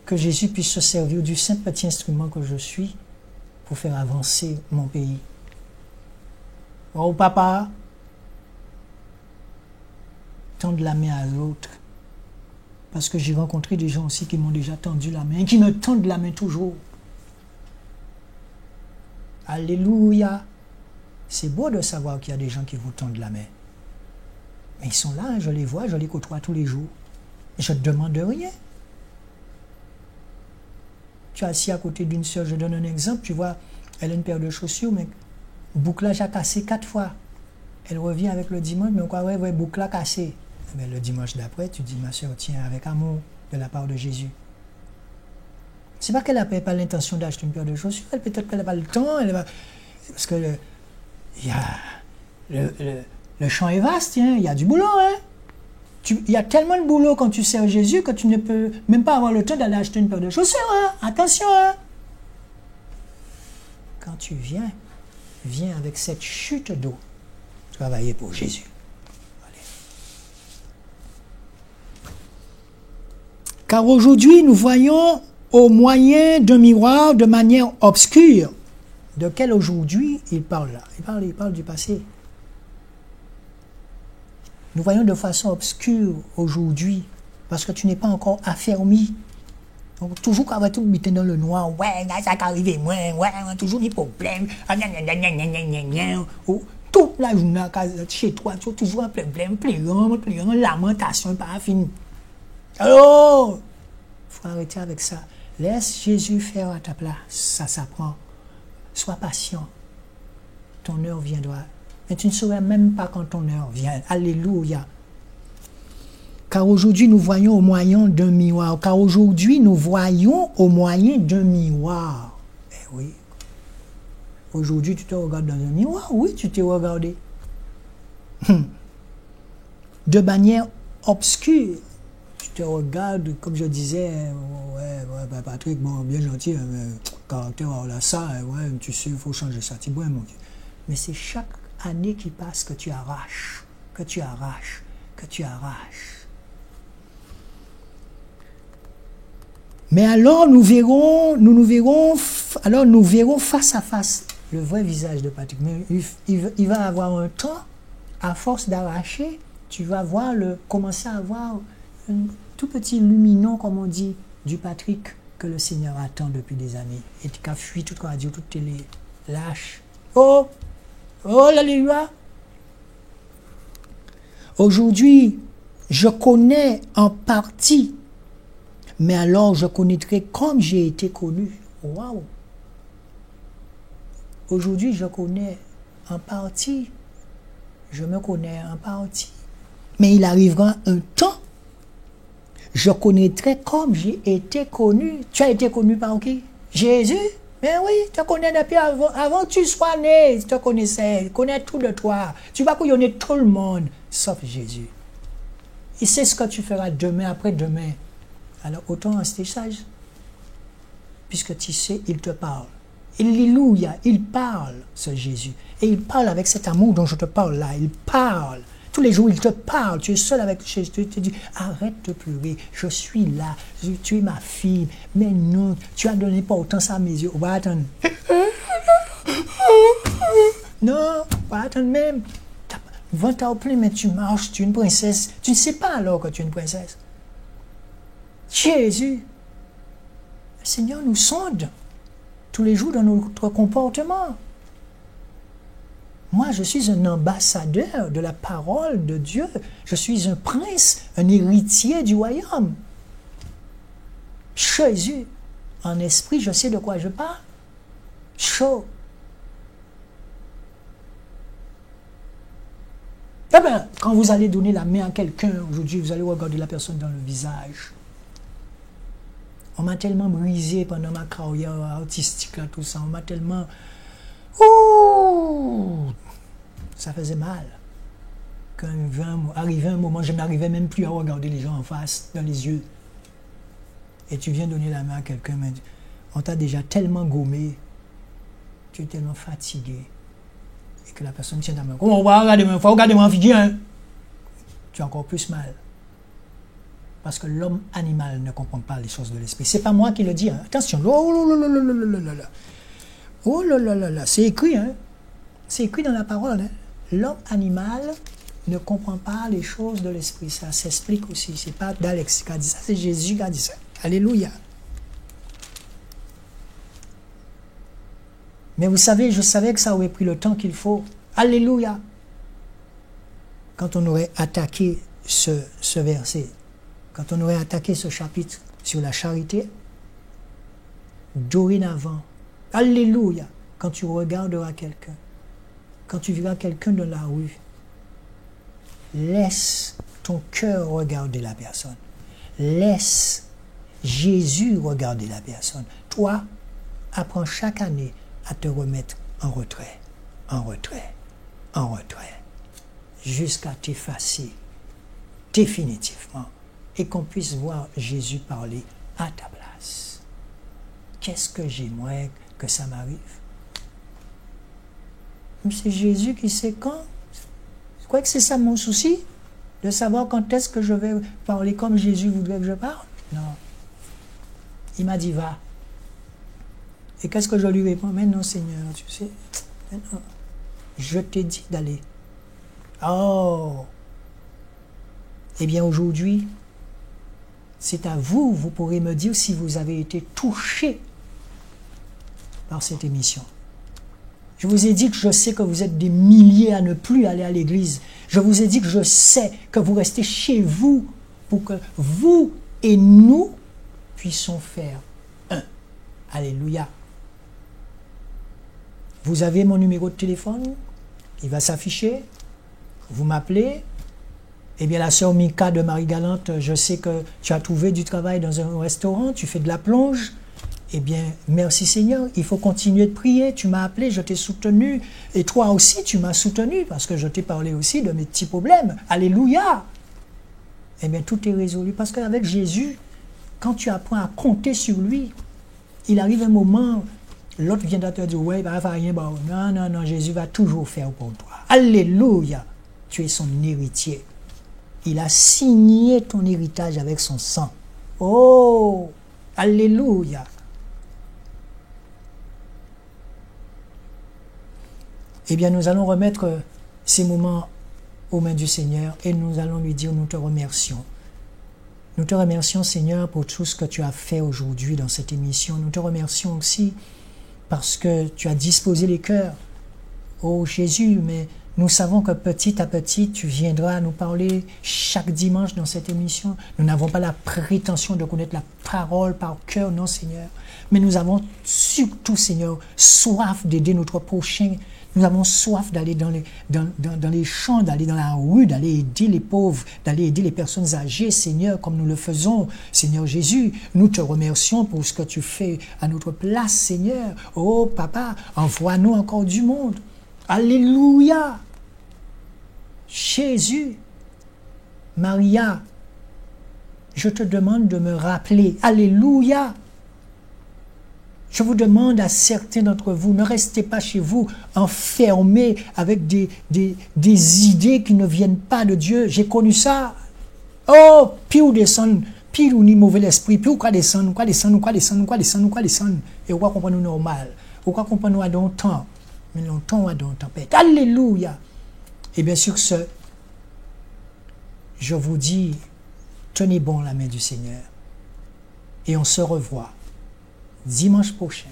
[SPEAKER 1] que Jésus puisse se servir du simple petit instrument que je suis pour faire avancer mon pays. Oh, papa, tendre la main à l'autre. Parce que j'ai rencontré des gens aussi qui m'ont déjà tendu la main et qui me tendent la main toujours. Alléluia. C'est beau de savoir qu'il y a des gens qui vous tendent la main. Mais ils sont là, je les vois, je les côtoie tous les jours. Je ne demande rien. Tu es assis à côté d'une soeur, je donne un exemple, tu vois, elle a une paire de chaussures, mais le bouclage a cassé 4 fois. Elle revient avec le dimanche, mais quoi, ouais, bouclage cassé. Mais le dimanche d'après, tu dis, ma soeur, tiens, avec amour, de la part de Jésus. C'est pas qu'elle n'a pas l'intention d'acheter une paire de chaussures, peut-être qu'elle n'a pas le temps, parce que le champ est vaste, il y a du boulot. Hein? Il y a tellement de boulot quand tu sers Jésus que tu ne peux même pas avoir le temps d'aller acheter une paire de chaussures. Hein? Attention. Hein? Quand tu viens avec cette chute d'eau, travailler pour Jésus. Allez. Car aujourd'hui, nous voyons au moyen d'un miroir de manière obscure. De quel aujourd'hui il parle là? Il parle du passé. Nous voyons de façon obscure aujourd'hui, parce que tu n'es pas encore affermi. Donc, toujours quand tu es dans le noir, ouais, ça arrive, ouais, toujours des problèmes, toute la journée chez toi, tu as toujours un problème, pleurant, lamentation, pas fini. Alors, il faut arrêter avec ça. Laisse Jésus faire à ta place, ça s'apprend. Sois patient. Ton heure viendra. Mais tu ne sauras même pas quand ton heure vient. Alléluia. Car aujourd'hui, nous voyons au moyen d'un miroir. Car aujourd'hui, nous voyons au moyen d'un miroir. Eh oui. Aujourd'hui, tu te regardes dans un miroir. Oui, tu t'es regardé. De manière obscure. Tu te regardes, comme je disais, ouais, Patrick, bon, bien gentil, caractère, là, ça, ouais, tu sais, il faut changer ça. Tu vois, mon Dieu. Mais c'est chaque année qui passe que tu arraches, que tu arraches. Mais alors nous verrons face à face le vrai visage de Patrick. Mais il va avoir un temps, à force d'arracher, tu vas commencer à voir un tout petit lumineux, comme on dit, du Patrick que le Seigneur attend depuis des années. Et tu as fui toute radio, toute télé, lâche. Oh, alléluia. Aujourd'hui, je connais en partie mais alors je connaîtrai comme j'ai été connu. Waouh! Aujourd'hui, je connais en partie. Je me connais en partie. Mais il arrivera un temps, je connaîtrai comme j'ai été connu. Tu as été connu par qui? Jésus? Mais oui, tu te connais depuis avant que tu sois né, tu te connaissais, il connaît tout de toi. Tu vas couillonner tout le monde, sauf Jésus. Il sait ce que tu feras demain, après-demain. Alors autant rester sage. Puisque tu sais, il te parle. Alléluia, il parle, ce Jésus. Et il parle avec cet amour dont je te parle là. Il parle. Tous les jours, il te parle. Tu es seul avec Jésus. Il te dit, arrête de pleurer. Je suis là. Tu es ma fille. Mais non, tu as de l'importance à mes yeux. On va attendre. Non, on va attendre même. Ventre au plein, mais tu marches. Tu es une princesse. Tu ne sais pas alors que tu es une princesse. Jésus. Le Seigneur nous sonde tous les jours dans notre comportement. Moi, je suis un ambassadeur de la parole de Dieu. Je suis un prince, un héritier du royaume. Jésus, en esprit, je sais de quoi je parle. Chaud. Eh bien, quand vous allez donner la main à quelqu'un, aujourd'hui, vous allez regarder la personne dans le visage. On m'a tellement brisé pendant ma carrière artistique, là, tout ça. On m'a tellement... Ouh, ça faisait mal. Quand arrivait un moment, je n'arrivais même plus à regarder les gens en face, dans les yeux. Et tu viens donner la main à quelqu'un, mais on t'a déjà tellement gommé, tu es tellement fatigué, et que la personne tient ta main. Comment on va regarder moi? Il faut regarder moi, fille, hein? Tu as encore plus mal. Parce que l'homme animal ne comprend pas les choses de l'esprit. C'est pas moi qui le dis, hein. Attention. Oh là là là là, c'est écrit, hein. C'est écrit dans la parole, hein. L'homme animal ne comprend pas les choses de l'esprit. Ça s'explique aussi. C'est pas d'Alex qui a dit ça, c'est Jésus qui a dit ça. Alléluia. Mais vous savez, je savais que ça aurait pris le temps qu'il faut. Alléluia. Quand on aurait attaqué ce verset, quand on aurait attaqué ce chapitre sur la charité, dorénavant, alléluia, quand tu regarderas quelqu'un, quand tu verras quelqu'un dans la rue, laisse ton cœur regarder la personne. Laisse Jésus regarder la personne. Toi, apprends chaque année à te remettre en retrait, en retrait, en retrait, jusqu'à t'effacer définitivement et qu'on puisse voir Jésus parler à ta place. Qu'est-ce que j'aimerais que ça m'arrive? C'est Jésus qui sait quand. Je crois que c'est ça mon souci, de savoir quand est-ce que je vais parler comme Jésus voudrait que je parle. Non. Il m'a dit, va. Et qu'est-ce que je lui réponds? Mais non, Seigneur, tu sais, mais non. Je t'ai dit d'aller. Oh! Eh bien, aujourd'hui, c'est à vous, vous pourrez me dire si vous avez été touché par cette émission. Je vous ai dit que je sais que vous êtes des milliers à ne plus aller à l'église. Je vous ai dit que je sais que vous restez chez vous pour que vous et nous puissions faire un. Alléluia. Vous avez mon numéro de téléphone, il va s'afficher. Vous m'appelez. Eh bien, la sœur Mika de Marie-Galante, je sais que tu as trouvé du travail dans un restaurant, tu fais de la plonge. Eh bien, merci Seigneur, il faut continuer de prier. Tu m'as appelé, je t'ai soutenu. Et toi aussi, tu m'as soutenu parce que je t'ai parlé aussi de mes petits problèmes. Alléluia! Eh bien, tout est résolu parce qu'avec Jésus, quand tu apprends à compter sur lui, il arrive un moment, l'autre vient de te dire, ouais, il va faire rien. Non, non, non, Jésus va toujours faire pour toi. Alléluia! Tu es son héritier. Il a signé ton héritage avec son sang. Oh! Alléluia! Eh bien, nous allons remettre ces moments aux mains du Seigneur et nous allons lui dire, nous te remercions. Nous te remercions, Seigneur, pour tout ce que tu as fait aujourd'hui dans cette émission. Nous te remercions aussi parce que tu as disposé les cœurs. Oh Jésus, mais Nous savons que petit à petit, tu viendras nous parler chaque dimanche dans cette émission. Nous n'avons pas la prétention de connaître la parole par cœur, non Seigneur. Mais nous avons surtout, Seigneur, soif d'aider notre prochain. Nous avons soif d'aller dans les champs, d'aller dans la rue, d'aller aider les pauvres, d'aller aider les personnes âgées, Seigneur, comme nous le faisons. Seigneur Jésus, nous te remercions pour ce que tu fais à notre place, Seigneur. Oh, Papa, envoie-nous encore du monde. Alléluia. Jésus, Maria, je te demande de me rappeler. Alléluia. Je vous demande à certains d'entre vous, ne restez pas chez vous enfermés avec des idées qui ne viennent pas de Dieu. J'ai connu ça. Oh, puis ou descend, puis ou ni mauvais esprit, puis ou quoi descendre, quoi descendre, quoi descendre, quoi descendre, quoi descendre. Et on va comprendre normal. On va comprendre à dans le temps. Mais longtemps à dans le tempête. Alléluia. Et bien sûr ce, je vous dis, tenez bon la main du Seigneur. Et on se revoit dimanche prochain.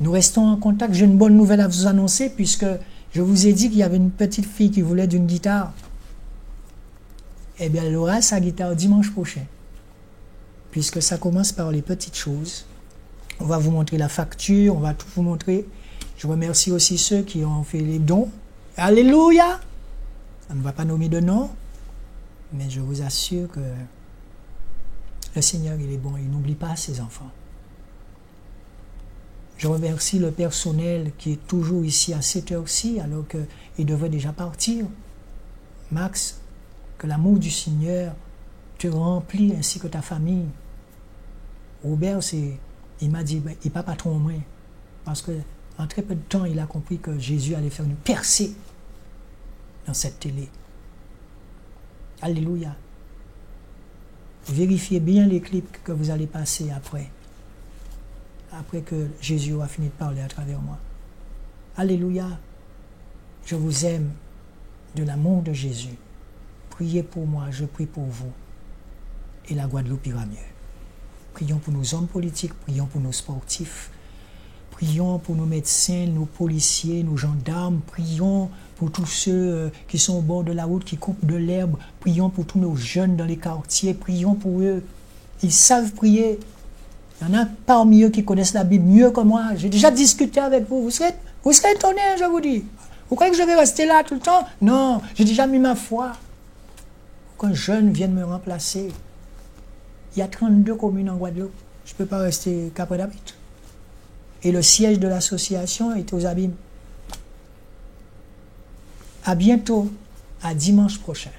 [SPEAKER 1] Nous restons en contact. J'ai une bonne nouvelle à vous annoncer puisque je vous ai dit qu'il y avait une petite fille qui voulait d'une guitare. Eh bien, elle aura sa guitare dimanche prochain. Puisque ça commence par les petites choses. On va vous montrer la facture, on va tout vous montrer. Je remercie aussi ceux qui ont fait les dons. Alléluia! On ne va pas nommer de nom, mais je vous assure que le Seigneur, il est bon, il n'oublie pas ses enfants. Je remercie le personnel qui est toujours ici à cette heure-ci, alors qu'il devrait déjà partir. Max, que l'amour du Seigneur te remplit ainsi que ta famille. Robert, il m'a dit, il n'est pas patron au moins, parce que en très peu de temps, il a compris que Jésus allait faire une percée dans cette télé. Alléluia. Vérifiez bien les clips que vous allez passer après que Jésus aura fini de parler à travers moi. Alléluia. Je vous aime de l'amour de Jésus. Priez pour moi, je prie pour vous. Et la Guadeloupe ira mieux. Prions pour nos hommes politiques, prions pour nos sportifs, prions pour nos médecins, nos policiers, nos gendarmes, prions pour tous ceux qui sont au bord de la route, qui coupent de l'herbe, prions pour tous nos jeunes dans les quartiers, prions pour eux. Ils savent prier. Il y en a parmi eux qui connaissent la Bible mieux que moi. J'ai déjà discuté avec vous. Vous serez étonnés, je vous dis. Vous croyez que je vais rester là tout le temps? Non, j'ai déjà mis ma foi. Qu'un jeune vienne me remplacer. Il y a 32 communes en Guadeloupe. Je ne peux pas rester Cap d'Habit. Et le siège de l'association est aux Abîmes. À bientôt, à dimanche prochain.